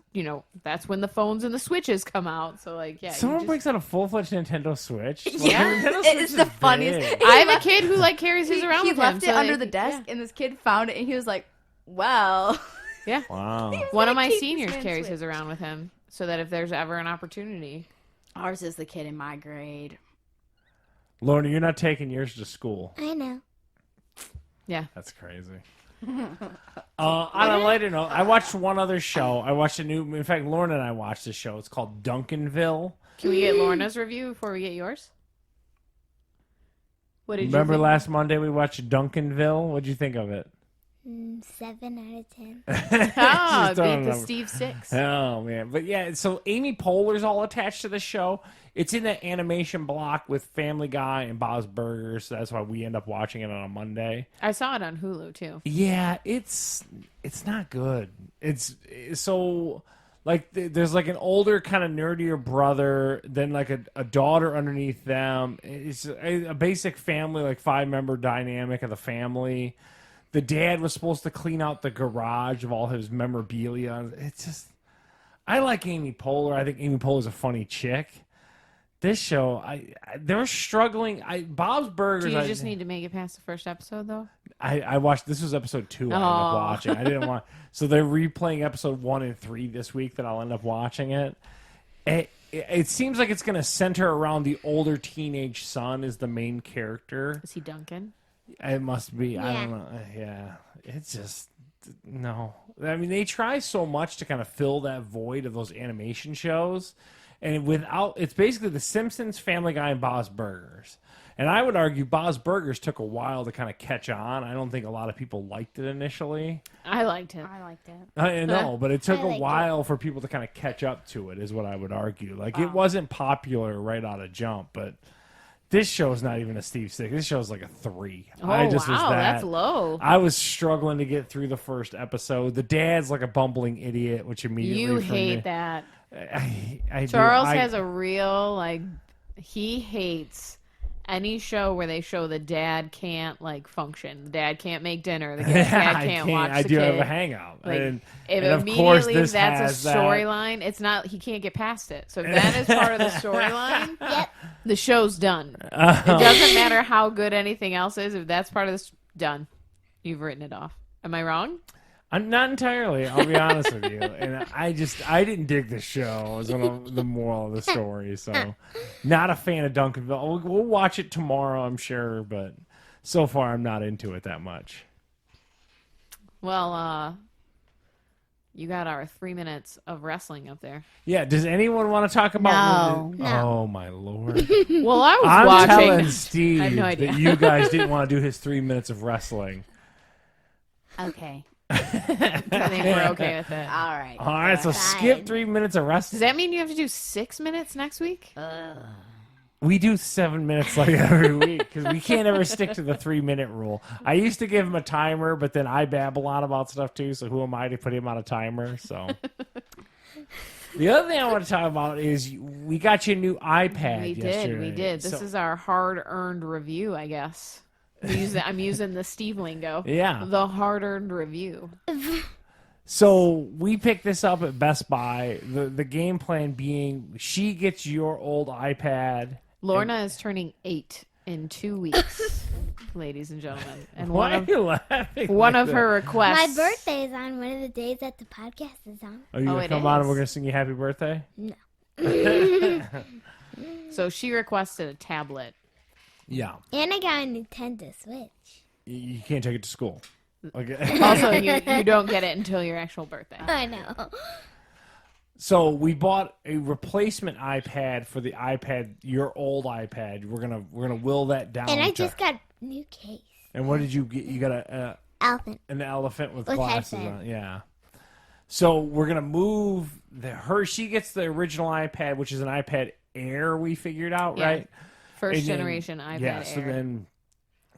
that's when the phones and the switches come out. So yeah, Someone breaks out a full-fledged Nintendo Switch. Yeah. Nintendo Switch It's is the funniest. big. I have a kid who carries his around He with left him. it so, under the desk, and this kid found it, and he was like, "Well." Yeah. Wow. One of gonna my keep this seniors man carries Switch. his around with him so that if there's ever an opportunity. Ours is the kid in my grade. Lorna, you're not taking yours to school. I know. Yeah. That's crazy. On a lighter note, I watched one other show. I watched in fact, Lorna and I watched this show. It's called Duncanville. Can we get Lorna's review before we get yours? What did Remember you think? last Monday we watched Duncanville? What'd you think of it? 7 out of 10. Oh, Just throwing beat a the number. Steve 6. Oh man, but yeah, so Amy Poehler's all attached to the show. It's in that animation block with Family Guy and Bob's Burgers. So that's why we end up watching it on a Monday. I saw it on Hulu too. Yeah, it's not good. It's so like there's like an older kind of nerdier brother, then like a daughter underneath them. It's a basic family, like 5-member dynamic of the family. The dad was supposed to clean out the garage of all his memorabilia. It's just, I like Amy Poehler. I think Amy Poehler's a funny chick. This show, they're struggling. Bob's Burgers. Do you just need to make it past the first episode though? I watched. This was episode 2. I ended up watching. I didn't want. So they're replaying episode 1 and 3 this week. That I'll end up watching it. It seems like it's going to center around the older teenage son is the main character. Is he Duncan? It must be. I Yeah. don't know. Yeah. It's just no. I mean, they try so much to kind of fill that void of those animation shows, and it's basically The Simpsons, Family Guy, and Bob's Burgers. And I would argue Bob's Burgers took a while to kind of catch on. I don't think a lot of people liked it initially. I liked it. I liked it. I know, but it took I a liked while for people to kind of catch up to it, is what I would argue. Like, it wasn't popular right out of jump, but this show is not even a Steve 6. This show is like a 3. Oh, I just was wow, that. that's low. I was struggling to get through the first episode. The dad's like a bumbling idiot, which immediately You for hate me, that. I do. Charles has a real, like, he hates any show where they show the dad can't, like, function. The dad can't make dinner. The dad can't watch I the do kid. have a hangout. Like, and if of course immediately this that's has a storyline, it's not, he can't get past it. So if that is part of the storyline, Yep. the show's done. It doesn't matter how good anything else is. If that's part of this, done. You've written it off. Am I wrong? I'm not entirely. I'll be honest with you. And I didn't dig the show. Is the moral of the story. So, not a fan of Duncanville. We'll watch it tomorrow, I'm sure, but so far I'm not into it that much. Well, you got our 3 minutes of wrestling up there. Yeah. Does anyone want to talk about? No. No. Oh my lord! Well, I was I'm watching. telling Steve I have no idea. that you guys didn't want to do his 3 minutes of wrestling. Okay. I think we're okay with it. All right. All right, so skip 3 minutes of Does wrestling. that mean you have to do 6 minutes next week? We do 7 minutes like every week because we can't ever stick to the 3 minute rule. I used to give him a timer, but then I babble on about stuff too. So who am I to put him on a timer? So the other thing I want to talk about is we got you a new iPad. We yesterday. did. This So- is our hard-earned review, I guess. I'm using the Steve lingo. Yeah. The hard-earned review. So we picked this up at Best Buy. The game plan being she gets your old iPad. Lorna is turning 8 in 2 weeks, ladies and gentlemen. And Why are you laughing? one like of that? her requests. My birthday is on one of the days that the podcast is on. Are you Oh, gonna it come on and is. we're gonna sing you happy birthday? So she requested a tablet. Yeah. And I got a Nintendo Switch. You can't take it to school. Okay. Also, you don't get it until your actual birthday. I know. So we bought a replacement iPad for the iPad, your old iPad. We're gonna will that down. And I to- just got a new case. And what did you get? You got Elephant. an elephant with With glasses headband. on. Yeah. So we're gonna move her. She gets the original iPad, which is an iPad Air. We figured out, Yeah. right? First And then- generation iPad Yeah. So Air. then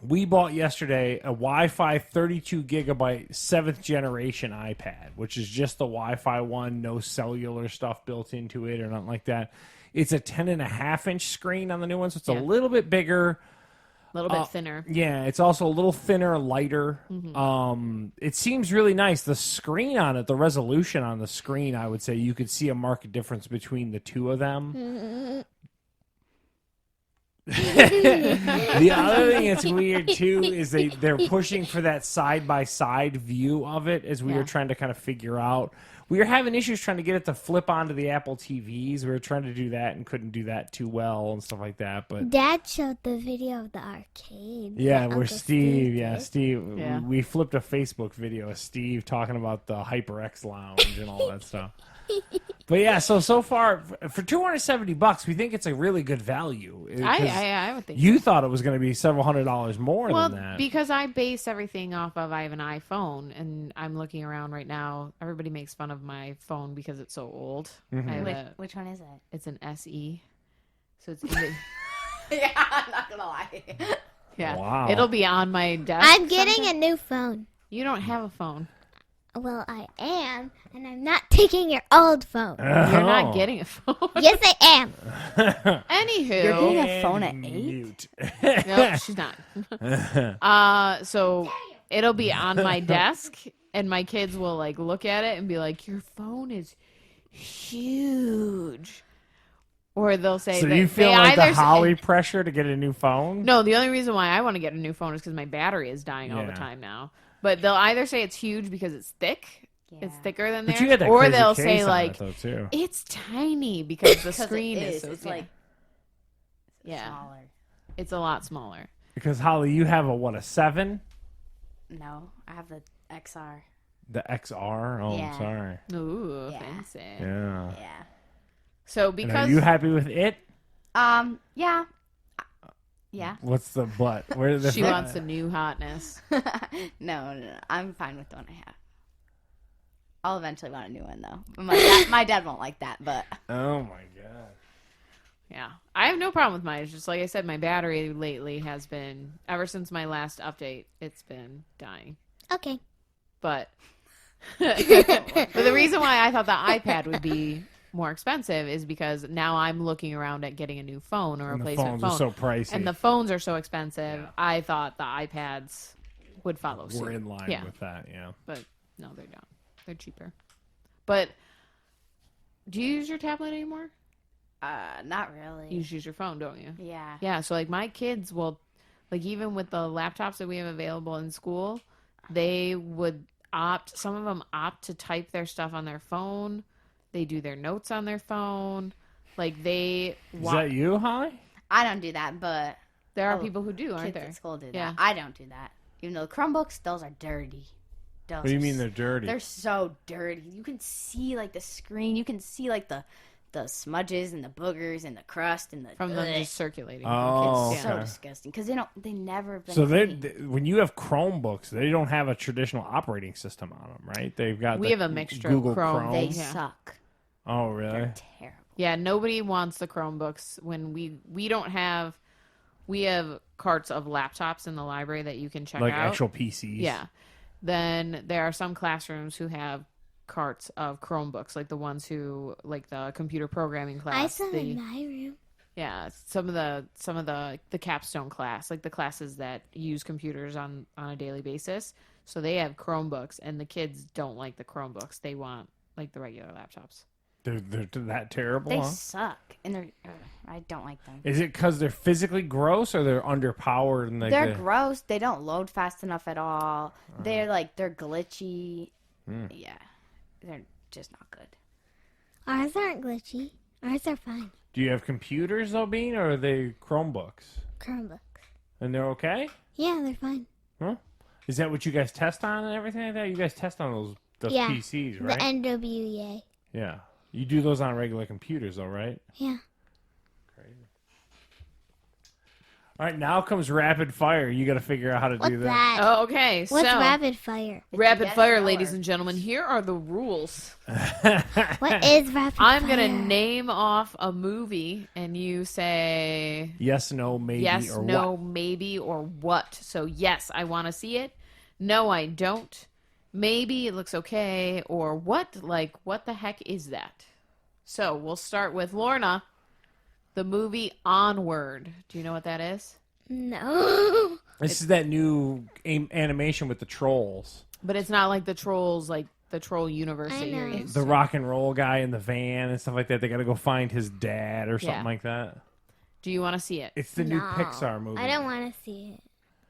we bought yesterday a Wi-Fi 32 gigabyte 7th generation iPad, which is just the Wi-Fi one, no cellular stuff built into it or nothing like that. It's a 10.5-inch screen on the new one, so it's a Yeah. little bit bigger. a little bit thinner. Yeah, it's also a little thinner, lighter. It seems really nice. The screen on it, the resolution on the screen, I would say you could see a marked difference between the two of them. The other thing that's weird too is they're pushing for that side by side view of it as we were Yeah. trying to kind of figure out. We were having issues trying to get it to flip onto the Apple TVs. We were trying to do that and couldn't do that too well and stuff like that. But Dad showed the video of the arcade. yeah, that where Uncle Steve, did. Steve, Yeah. we flipped a Facebook video of Steve talking about the HyperX Lounge and all that stuff. But yeah, so far for $270, we think it's a really good value. I would think You thought it was going to be several $100s more well, than that. because I base everything off of I have an iPhone, and I'm looking around right now. Everybody makes fun of my phone because it's so old. Mm-hmm. I have Which one is it? it's an SE, so it's Yeah, I'm not gonna lie. yeah. Wow. It'll be on my desk. I'm getting sometime. a new phone. You don't have a phone. Well, I am, and I'm not taking your old phone. You're not Oh. getting a phone. Yes, I am. Anywho, You're getting a phone at And 8? mute. no, she's not. So it'll be on my desk, and my kids will like look at it and be like, "Your phone is huge," or they'll say, So that you feel they like the either say- Holly pressure to get a new phone? No, the only reason why I want to get a new phone is because my battery is dying all the Yeah. time now. But they'll either say it's huge because it's thick, it's Yeah. thicker than But theirs, you got that or crazy they'll case say on like it, though, too. it's tiny because the 'Cause it screen is is. so It's yeah. like Yeah. smaller. It's a lot smaller. Because Holly, you have a 7? No, I have the XR. The XR? Oh, Yeah. I'm sorry. Ooh, Yeah. fancy. Yeah. Yeah. So And because are you happy with it? Yeah. Yeah. What's the but? Where the she wants the new hotness. No. I'm fine with the one I have. I'll eventually want a new one though. My dad won't like that, but Oh my god. Yeah. I have no problem with mine. It's just like I said, my battery lately has been, ever since my last update, it's been dying. Okay. But, but the reason why I thought the iPad would be more expensive is because now I'm looking around at getting a new phone or a And the replacement phones phone. are so pricey. And the phones are so expensive. Yeah. I thought the iPads would follow suit. We're in line Yeah. with that, yeah. But no, they're not. They're cheaper. But do you use your tablet anymore? not really. You just use your phone, don't you? Yeah. Yeah, so like my kids will, like even with the laptops that we have available in school, they would some of them opt to type their stuff on their phone. They do their notes on their phone. Like they Is that you, Holly? I don't do that, but there are Oh, people who do, aren't kids there? at school do that. Yeah. I don't do that. Even though Chromebooks, those are dirty. Those What do you are mean they're dirty? They're so dirty. You can see like the screen. You can see like the smudges and the boogers and the crust and the From them Ugh. just circulating. Oh, It's so okay. disgusting because they never have been So clean. when you have Chromebooks, they don't have a traditional operating system on them, right? They've got We the have a mixture Google of Chrome. They Yeah. suck. Oh, really? They're terrible. Yeah, nobody wants the Chromebooks when we don't have. We have carts of laptops in the library that you can check Like out. actual PCs. Yeah. Then there are some classrooms who have carts of Chromebooks, like the ones who like the computer programming class. I saw the- in my room. yeah, some of the capstone class, like the classes that use computers on a daily basis. So they have Chromebooks, and the kids don't like the Chromebooks. They want like the regular laptops. They're that terrible, They huh? suck, and I don't like them. Is it because they're physically gross or they're underpowered and They're gross. They don't load fast enough at all. Uh-huh. They're glitchy. Hmm. Yeah, they're just not good. Ours aren't glitchy. Ours are fine. Do you have computers though, Bean, or are they Chromebooks? Chromebooks. And they're okay? Yeah, they're fine. Huh? Is that what you guys test on and everything like that? You guys test on those Yeah. PCs, right? The NWEA. Yeah. You do those on regular computers though, right? Yeah. Crazy. All right, now comes rapid fire. You got to figure out how to What's do that? Oh, okay. What's so rapid fire? rapid Yes, fire, no, ladies or- and gentlemen. Here are the rules. What is rapid fire? I'm gonna name off a movie, and you say Yes, no, maybe, yes, or no, what? maybe, or what. So yes, I want to see it. No, I don't. Maybe it looks okay, or what? Like, what the heck is that? So we'll start with Lorna. The movie Onward. Do you know what that is? No. This is that new animation with the trolls. But it's not like the Trolls, like the Troll universe I that you're know. used The to. rock and roll guy in the van and stuff like that. They got to go find his dad or something Yeah. like that. Do you want to see it? It's the new No. Pixar movie. I don't want to see it.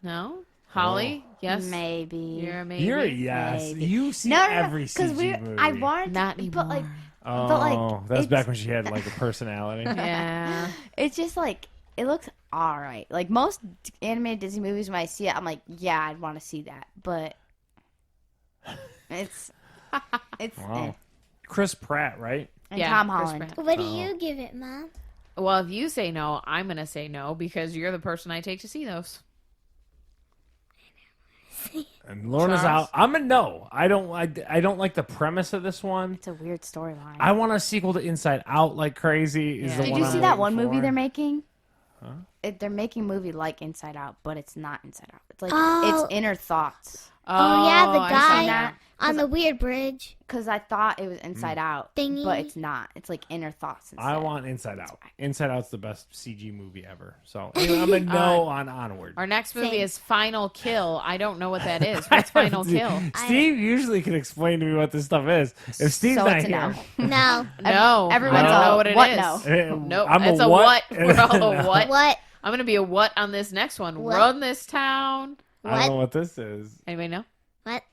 No? Holly? Yes? Maybe. You're a maybe? You're a yes. Maybe. You see No, every CG movie. I wanted Not to, but like, anymore. Oh, but, like, that's it's- back when she had like a personality. Yeah. it's just like it looks all right. Like most animated Disney movies, when I see it, I'm like, yeah, I'd want to see that, but it's Wow. Chris Pratt, right? And Yeah, Tom Chris Holland. Pratt. What do you give it, Mom? Well, if you say no, I'm gonna say no because you're the person I take to see those. And Lorna's Charles? out. I'm a no. I don't like the premise of this one. It's a weird storyline. I want a sequel to Inside Out like crazy. Is Yeah. the Did one you I'm see that waiting one movie for. they're making? They're making a movie like Inside Out, but it's not Inside Out. It's like Oh. it's inner thoughts. Oh, yeah, the I saw guy that. on the weird bridge. Because I thought it was Inside Out, Thingy. but it's not. It's like inner thoughts. Instead. I want Inside Out. Inside Out's the best CG movie ever. So anyway, I'm a no on Onward. Our next movie Same. is Final Kill. I don't know what that is. What's Final Kill? Steve usually can explain to me what this stuff is. If Steve's So not it's a here, no. No. No, Everyone's I don't all, know what it is. what no? Nope, I'm it's a a what. what? We're all a what. What? I'm gonna be a what on this next one. What? Run this town. I don't know what this is. Anybody know? What?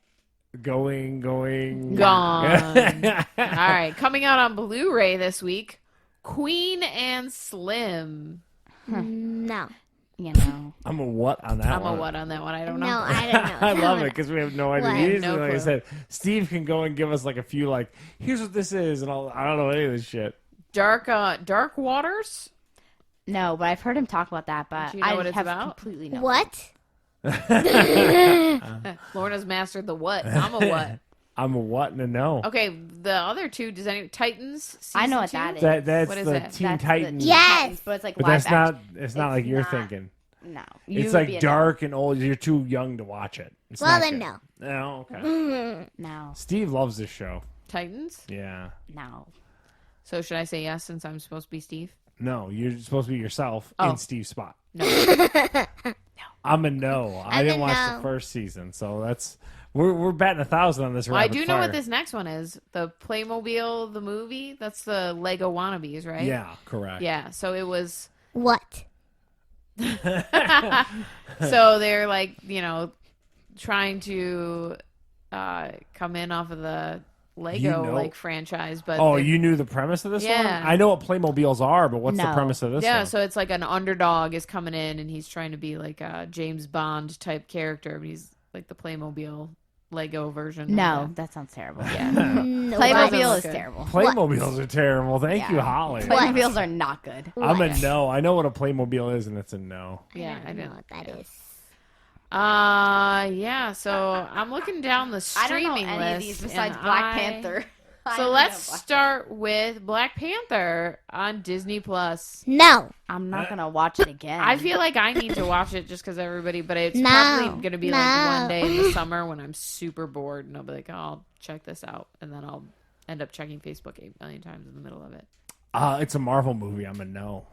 Going. Gone. All right, coming out on Blu Ray this week. Queen and Slim. No. You know. I'm a what on that I'm one. a what on that one. I don't know. No, I don't know. I love it because we have no idea. What? Usually, No like I clue. said, Steve can go and give us like a few, like, here's what this is, and I don't know any of this shit. Dark Waters. No, but I've heard him talk about that, but Do you know I what it's have about? completely no. What? Lorna's mastered the what. I'm a what. I'm a what and a no. Okay, the other two. Does any Titans? I know what season that two? is. That's What is the that? Teen That's the Titans. Teen Yes! Titans, but it's like But live that's not. action. It's not It's like you're not- thinking. No. It's You'd like be a dark and old. You're too young to watch it. It's Well, not then good. no. No, okay. No. No. Steve loves this show. Titans. Yeah. No. So should I say yes since I'm supposed to be Steve? No, you're supposed to be yourself Oh. in Steve's spot. No. I'm a no. I I'm didn't a watch no. the first season, so that's we're batting 1,000 on this. Well, I rapid do know what fire. this next one is. The Playmobil the movie. That's the Lego wannabes, right? Yeah, correct. Yeah. So it was. What? So they're like, trying to come in off of the Lego know- franchise, but Oh, they're- you knew the premise of this one? Yeah. I know what Playmobiles are, but what's the No. premise of this yeah. one? So it's like an underdog is coming in and he's trying to be like a James Bond type character, but he's like the Playmobil Lego version. No, of that sounds terrible. Yeah. No. Playmobil Doesn't is look terrible. Playmobiles are terrible. Thank you, Yeah. Holly. Playmobiles are not good. I'm a What? no. I know what a Playmobil is, and it's a no. Yeah, I don't know didn't. what that is. Yeah. So I'm looking down the I don't know streaming any list of these besides and Black I- Panther. I So don't let's know Black start with Black Panther on Disney Plus. No. I'm not gonna watch it again. I feel like I need to watch it just because everybody, but it's No, probably going to be like no. one day in the summer when I'm super bored and I'll be like, oh, I'll check this out. And then I'll end up checking Facebook 8 million times in the middle of it. It's a Marvel movie. I'm a no.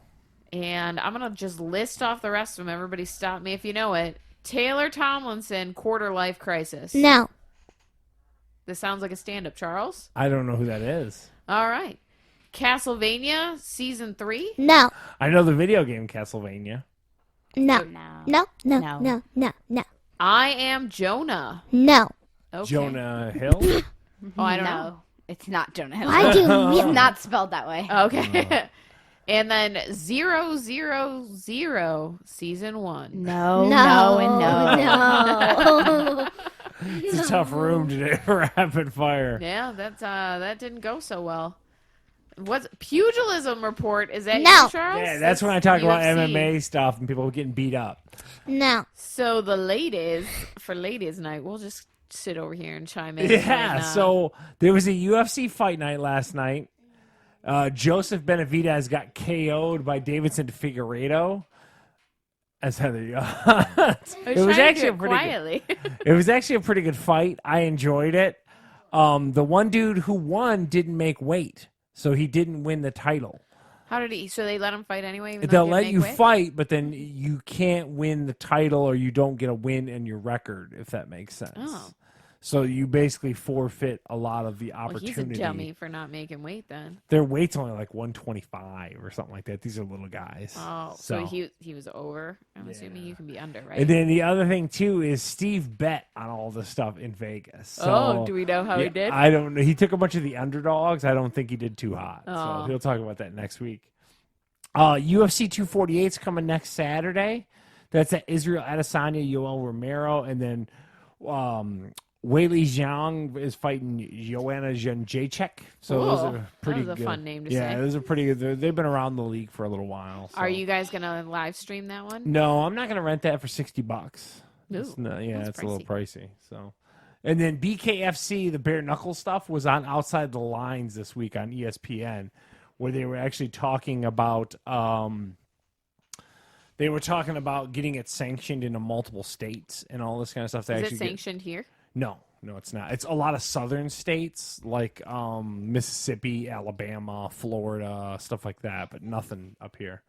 And I'm going to just list off the rest of them. Everybody stop me if you know it. Taylor Tomlinson, Quarter Life Crisis. No. This sounds like a stand-up, Charles. I don't know who that is. All right. Castlevania, Season 3. No. I know the video game Castlevania. No. No. No. No. No. No. No. No. I Am Jonah. No. Okay. Jonah Hill. Oh, I don't no, know. it's not Jonah Hill. Why do It's you? not spelled that way. Okay. And then 000 Season 1. No, No. no, and no. No. It's a tough room today for rapid fire. Yeah, that didn't go so well. What's Pugilism Report? Is that No. you, Charles? Yeah, that's when I talk about UFC. MMA stuff and people getting beat up. No. So the ladies, for ladies night, we'll just sit over here and chime in. Yeah, and, so there was a UFC fight night last night. Joseph Benavidez got KO'd by Davidson Figueiredo. That's how they go. It was actually a pretty good, quietly. it was actually a pretty good fight. I enjoyed it. The one dude who won didn't make weight, so he didn't win the title. How did he? So they let him fight anyway. Even though They'll he let didn't you make weight? fight, but then you can't win the title or you don't get a win in your record, if that makes sense. Oh. So you basically forfeit a lot of the Well, he's opportunity. a dummy for not making weight then. Their weight's only like 125 or something like that. These are little guys. Oh, so he was over. I'm assuming you can be under, right? And then the other thing too is Steve bet on all the stuff in Vegas. So, Oh, do we know how he yeah, did? I don't know. He took a bunch of the underdogs. I don't think he did too hot. Oh. So he'll talk about that next week. UFC 248 is coming next Saturday. That's at Israel Adesanya, Yoel Romero, and then Weili Zhang is fighting Joanna Jędrzejczyk. So those Cool. are pretty That was a good. fun name to yeah, say. those are pretty good. They've been around the league for a little while. So. Are you guys gonna live stream that one? No, I'm not going to rent that for $60. Ooh, It's that's a little pricey. So, and then BKFC, the bare knuckle stuff, was on Outside the Lines this week on ESPN, where they were actually talking about getting it sanctioned into multiple states and all this kind of stuff. Is it sanctioned here? No, it's not. It's a lot of southern states like Mississippi, Alabama, Florida, stuff like that, but nothing up here.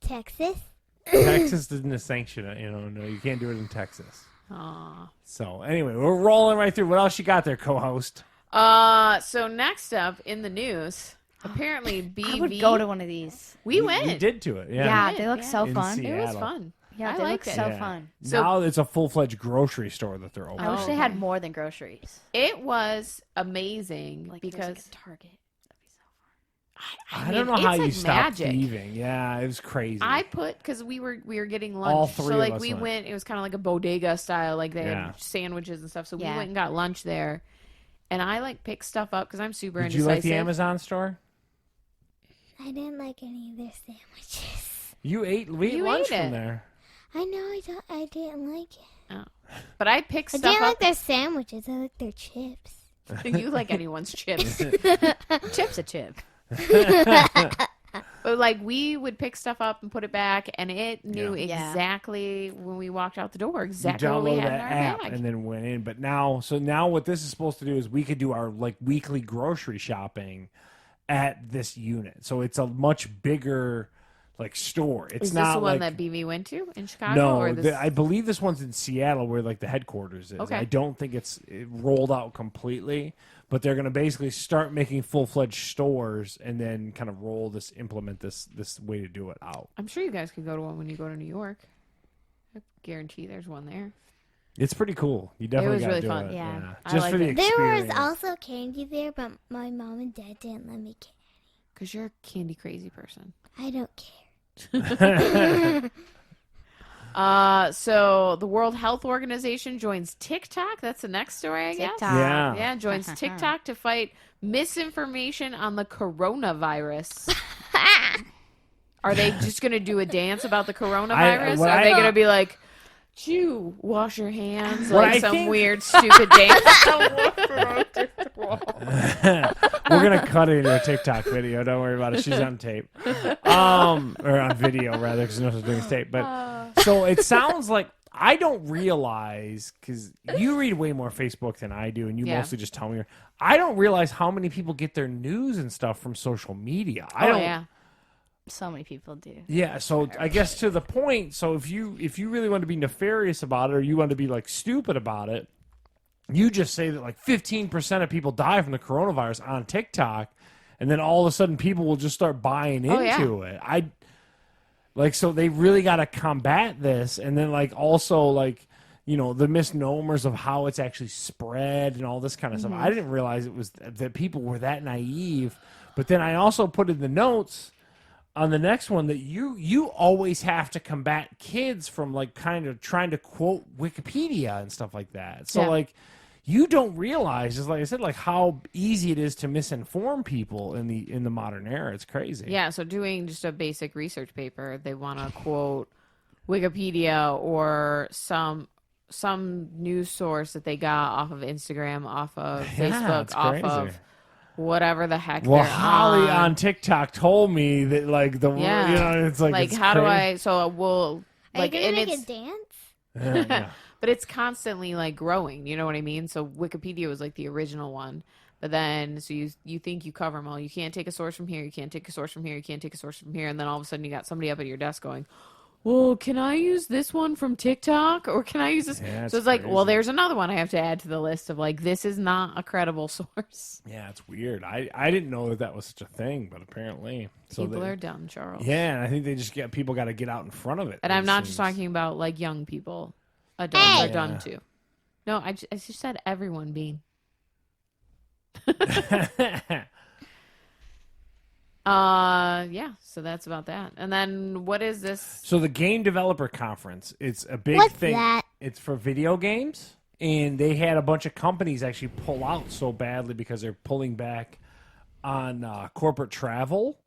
Texas. Texas didn't sanction it. No, you can't do it in Texas. Aw. So anyway, we're rolling right through. What else you got there, co-host? So next up in the news, apparently BV. I would go to one of these. We went. We did to it. Yeah. Yeah, did, they look yeah. so In fun. Seattle. It was fun. Yeah, I they liked look it. so Yeah. fun. So- Now it's a full-fledged grocery store that they're opening. I wish they okay. had more than groceries. It was amazing Like because there's like a Target. That'd be so fun. I don't know it's how you like stopped magic. thieving. Yeah, it was crazy. I put because we were getting lunch, All three so of like us we went. went. It was kind of like a bodega style, like they Yeah. had sandwiches and stuff. So we Yeah. went and got lunch there, and I like picked stuff up because I'm super Did indecisive. you like the Amazon store? I didn't like any of their sandwiches. We ate You lunch ate from it. there. I know I didn't like it. But I picked I stuff didn't up. like their sandwiches. I like their chips. You like anyone's chips. Chip's a chip. But like we would pick stuff up and put it back, and it knew Yeah. exactly when we walked out the door You exactly what we download had in that our app bag. and then went in. But now what this is supposed to do is we could do our like weekly grocery shopping at this unit. So it's a much bigger like store. It's Is not this the one like, that BV went to in Chicago? no, or this... I believe this one's in Seattle where like the headquarters is. Okay. I don't think it rolled out completely, but they're going to basically start making full-fledged stores and then kind of implement this way to do it out. I'm sure you guys could go to one when you go to New York. I guarantee there's one there. It's pretty cool. You definitely was got to really do fun. it. Yeah. I Just liked for the it. There was experience. also candy there, but my mom and dad didn't let me. Because you're a candy crazy person. I don't care. So the World Health Organization joins TikTok. That's the next story, I guess. TikTok. Yeah. Yeah, joins TikTok to fight misinformation on the coronavirus. Are they just going to do a dance about the coronavirus? what Are they I- going to be like, "Chew, wash your hands," What like I some think- weird, stupid dance? We're gonna cut it into a TikTok video. Don't worry about it. She's on tape, or on video rather, because no such thing as tape. But so it sounds like I don't realize because you read way more Facebook than I do, and you Yeah. mostly just tell me. I don't realize how many people get their news and stuff from social media. I don't. Yeah. So many people do. Yeah, so I guess to the point. So if you really want to be nefarious about it, or you want to be like stupid about it, you just say that like 15% of people die from the coronavirus on TikTok, and then all of a sudden people will just start buying Oh, yeah. into it. So they really got to combat this, and then like also like the misnomers of how it's actually spread and all this kind of stuff. I didn't realize it was that people were that naive. But then I also put in the notes on the next one that you always have to combat kids from like kind of trying to quote Wikipedia and stuff like that. So Yeah. like you don't realize, just like I said, like how easy it is to misinform people in the modern era. It's crazy. Yeah, so doing just a basic research paper, they want to quote Wikipedia or some news source that they got off of Instagram, off of Facebook, it's off crazy. of whatever the heck Well, they're Holly on. on TikTok told me that like Yeah. it's like it's how do crazy. I? So we'll Are like, you gonna and make it's a dance? Yeah. but it's constantly like growing. You know what I mean? So Wikipedia was like the original one. But then, so you think you cover them all. You can't take a source from here. You can't take a source from here. You can't take a source from here. And then all of a sudden, you got somebody up at your desk going, "Well, can I use this one from TikTok, or can I use this?" Yeah, So it's like, well, crazy. there's another one I have to add to the list of like, this is not a credible source. Yeah, it's weird. I didn't know that was such a thing, but apparently, so People they- are dumb, Charles. Yeah, and I think they just people got to get out in front of it. And I'm it not just seems. talking about like young people. Adults Hey! are dumb Yeah. too. No, I just said everyone being. Yeah, so that's about that. And then what is this? So the Game Developer Conference, it's a big What's thing. that? it's for video games, and they had a bunch of companies actually pull out so badly because they're pulling back on corporate travel.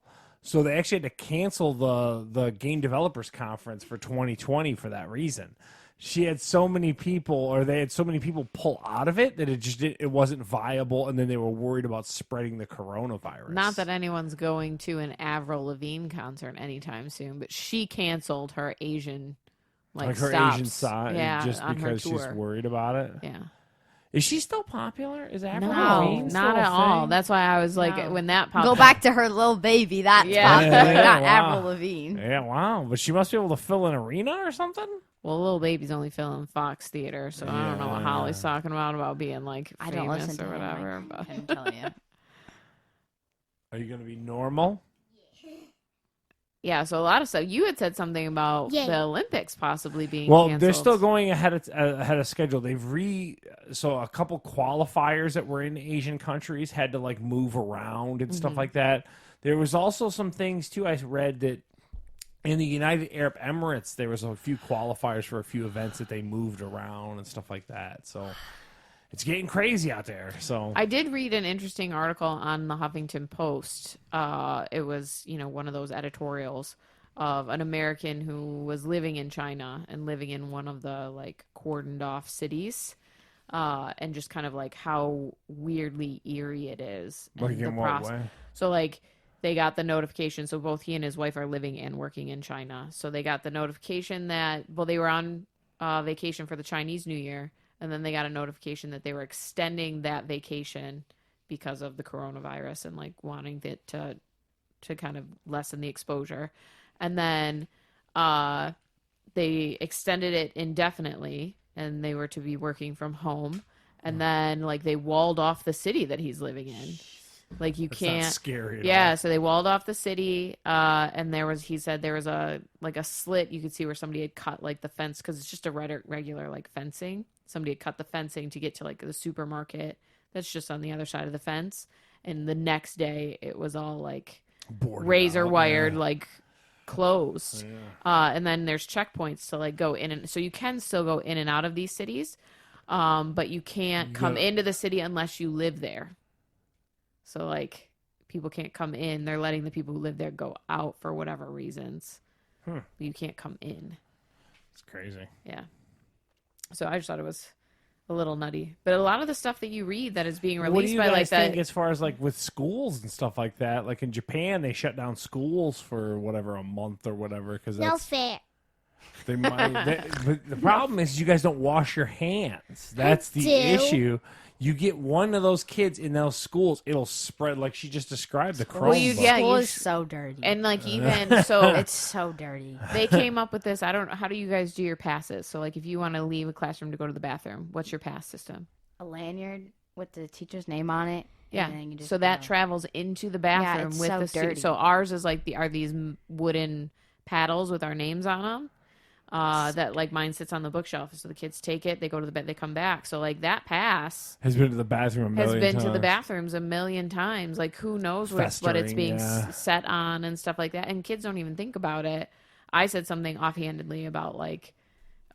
So they actually had to cancel the Game Developers Conference for 2020 for that reason. She had so many people, or they had so many people pull out of it that it wasn't viable, and then they were worried about spreading the coronavirus. Not that anyone's going to an Avril Lavigne concert anytime soon, but she canceled her Asian like her stops. Asian side, just on her because she's tour. worried about it. Yeah. Is she still popular? Is Avril No, Lavigne still not a at all. thing? That's why I was like, No. when that popped Go up- back to her little baby. That's Yeah. popular, Yeah, not wow. Avril Lavigne. Yeah, wow. But she must be able to fill an arena or something? Well, Little Baby's only filling Fox Theater, so I don't know what Yeah. Holly's talking about being like I don't famous listen to or him, whatever. I But couldn't tell you. Are you going to be normal? yeah, so a lot of stuff. You had said something about Yeah. the Olympics possibly being Well, canceled. they're still going ahead of schedule. So a couple qualifiers that were in Asian countries had to like move around and stuff like that. There was also some things too I read that in the United Arab Emirates there was a few qualifiers for a few events that they moved around and stuff like that. So it's getting crazy out there. So I did read an interesting article on the Huffington Post. It was, one of those editorials of an American who was living in China and living in one of the like cordoned off cities, and just kind of like how weirdly eerie it is. And like the in what way? So like they got the notification. So both he and his wife are living and working in China. So they got the notification that, well, they were on vacation for the Chinese New Year. And then they got a notification that they were extending that vacation because of the coronavirus and like wanting it to kind of lessen the exposure. And then they extended it indefinitely, and they were to be working from home. And then like they walled off the city that he's living in. Like you That's can't. not scary at Yeah, all. so they walled off the city, and he said there was a slit you could see where somebody had cut like the fence, because it's just a regular like fencing. Somebody had cut the fencing to get to like the supermarket that's just on the other side of the fence, and the next day it was all like Boarded razor out, wired, yeah. like closed. And then there's checkpoints to like go in, and so you can still go in and out of these cities, but you can't come into the city unless you live there. So like people can't come in. They're letting the people who live there go out for whatever reasons. But you can't come in. It's crazy. Yeah. So I just thought it was a little nutty. But a lot of the stuff that you read that is being What do released you by guys like think that. as far as like with schools and stuff like that? Like in Japan, they shut down schools for whatever, a month or whatever, because No that's fair. they might. But the problem is you guys don't wash your hands. That's the do. issue. You get one of those kids in those schools, it'll spread like she just described the Chromebook. Well, yeah, School you is sh- so dirty. And like even so it's so dirty. they came up with this. I don't know, how do you guys do your passes? So like if you want to leave a classroom to go to the bathroom, what's your pass system? A lanyard with the teacher's name on it. Yeah. And then you just So that go. travels into the bathroom it's with so the suit. dirty. So ours is like are these wooden paddles with our names on them. That like mine sits on the bookshelf. So the kids take it, they go to the bed, they come back. So like that pass has been to the bathroom a million has been times. to the bathrooms a million times. Like who knows what it's Festering, being yeah. set on and stuff like that. And kids don't even think about it. I said something offhandedly about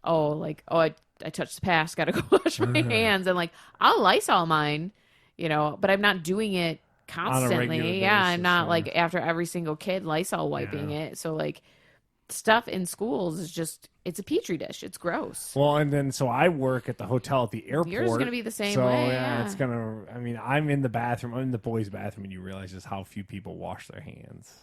I touched the pass, gotta go wash my hands, and like I'll Lysol mine, but I'm not doing it constantly. regular Yeah, I'm basis, not yeah. like after every single kid Lysol wiping it. So like stuff in schools is just it's a petri dish. It's gross. Well, and then so I work at the hotel at the airport. Yours is gonna be the same so, way. yeah, Yeah. it's gonna. I mean, I'm in the bathroom. I'm in the boys' bathroom, and you realize just how few people wash their hands.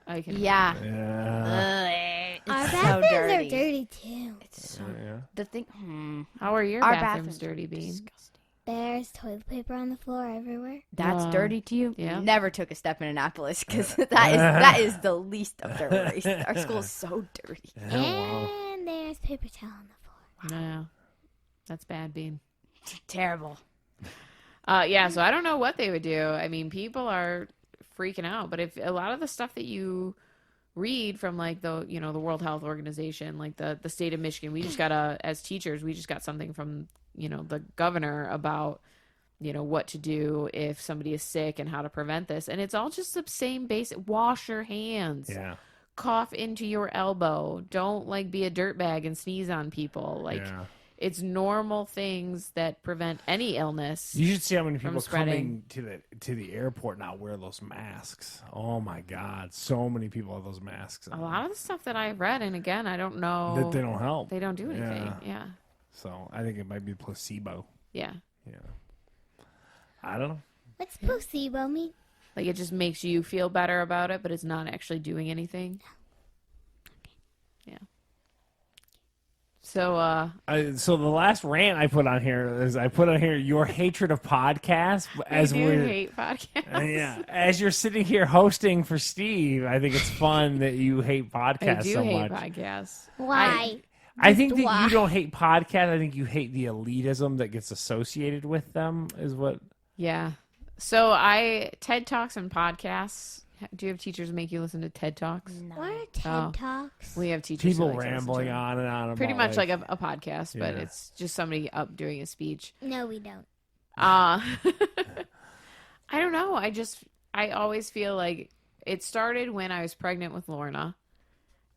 I can. Yeah. Yeah. It's Our so bathrooms are dirty. dirty too. It's so Yeah. the thing. How are your Our bathrooms bathrooms dirty, are Bean? disgusting. There's toilet paper on the floor everywhere. That's Wow. dirty to you. Yeah. Never took a step in Annapolis because that is the least of their worries. Our school is so dirty. Yeah, wow. And there's paper towel on the floor. No, that's bad, Bean. Terrible. Yeah, so I don't know what they would do. I mean, people are freaking out, but if a lot of the stuff that you read from like the World Health Organization, like the state of Michigan, we just got as teachers, we just got something from the governor about what to do if somebody is sick and how to prevent this, and it's all just the same basic: wash your hands, Yeah. cough into your elbow, don't like be a dirtbag and sneeze on people, like. Yeah. It's normal things that prevent any illness. You should see how many From people spreading. coming to the airport now wear those masks. Oh my God, so many people have those masks. A lot of the stuff that I've read, and again, I don't know. that they don't help. They don't do anything. Yeah. So I think it might be placebo. Yeah. Yeah. I don't know. What's placebo mean? Like it just makes you feel better about it, but it's not actually doing anything. Yeah. So, So the last rant I put on here is your hatred of podcasts as I do we're hate podcasts. yeah, as you're sitting here hosting for Steve. I think it's fun that you hate podcasts I do so hate much. podcasts. Why? I think that Why? you don't hate podcasts. I think you hate the elitism that gets associated with them. Is what? Yeah. So TED Talks and podcasts. Do you have teachers make you listen to TED Talks? What are TED Oh. Talks? We have teachers who People like to listen to rambling them. on and on. Pretty about, much like a podcast, but Yeah. it's just somebody up doing a speech. No, we don't. I don't know. I always feel like it started when I was pregnant with Lorna,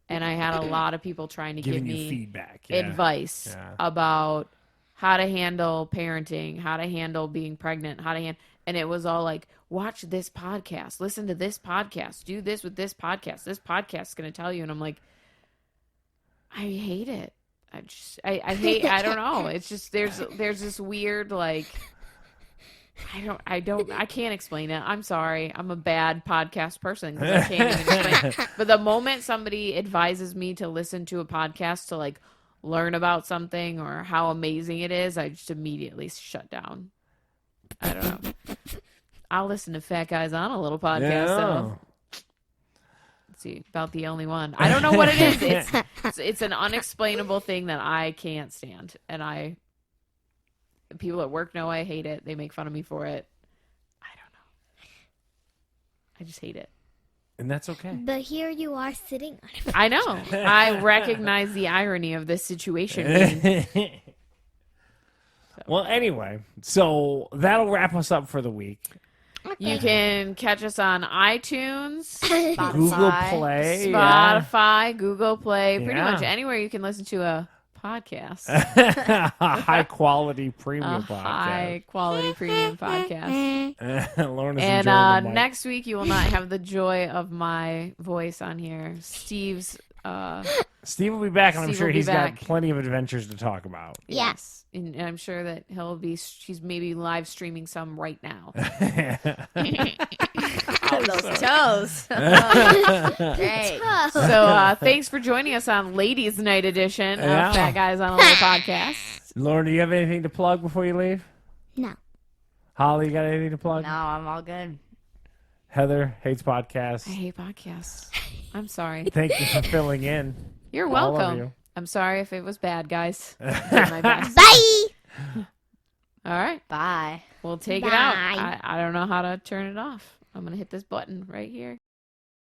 and I had a lot of people trying to give giving you me feedback, yeah. advice Yeah. about how to handle parenting, how to handle being pregnant, and it was all like, watch this podcast, listen to this podcast, do this with this podcast. This podcast is going to tell you. And I'm like, I hate it. I hate, I don't know. It's just, there's this weird, like, I can't explain it. I'm sorry. I'm a bad podcast person because I can't even explain it. But the moment somebody advises me to listen to a podcast to like learn about something or how amazing it is, I just immediately shut down. I don't know. I'll listen to Fat Guys on a little podcast. So. Let's see, about the only one. I don't know what it is. It's an unexplainable thing that I can't stand, and people at work know I hate it. They make fun of me for it. I don't know. I just hate it. And that's okay. But here you are sitting on it. I know. I recognize the irony of this situation. Well, anyway, so that'll wrap us up for the week. You can catch us on iTunes, Spotify. Google Play, yeah. Spotify, Google Play, pretty Yeah. much anywhere you can listen to a podcast. A high quality premium podcast. High quality premium podcast. Lorna's And enjoying the mic. next week you will not have the joy of my voice on here. Steve's Steve will be back, and I'm Steve sure will be he's back. got plenty of adventures to talk about. Yes. And I'm sure that he's maybe live streaming some right now. Those toes. Great. So thanks for joining us on Ladies Night edition of Yeah. Fat Guys on a Little Podcast. Lauren, do you have anything to plug before you leave? No. Holly, you got anything to plug? No, I'm all good. Heather hates podcasts. I hate podcasts. I'm sorry. Thank you for filling in. You're All of welcome. you. I'm sorry if it was bad, guys. I did my best. Bye. All right. Bye. We'll take it out. Bye. I don't know how to turn it off. I'm going to hit this button right here.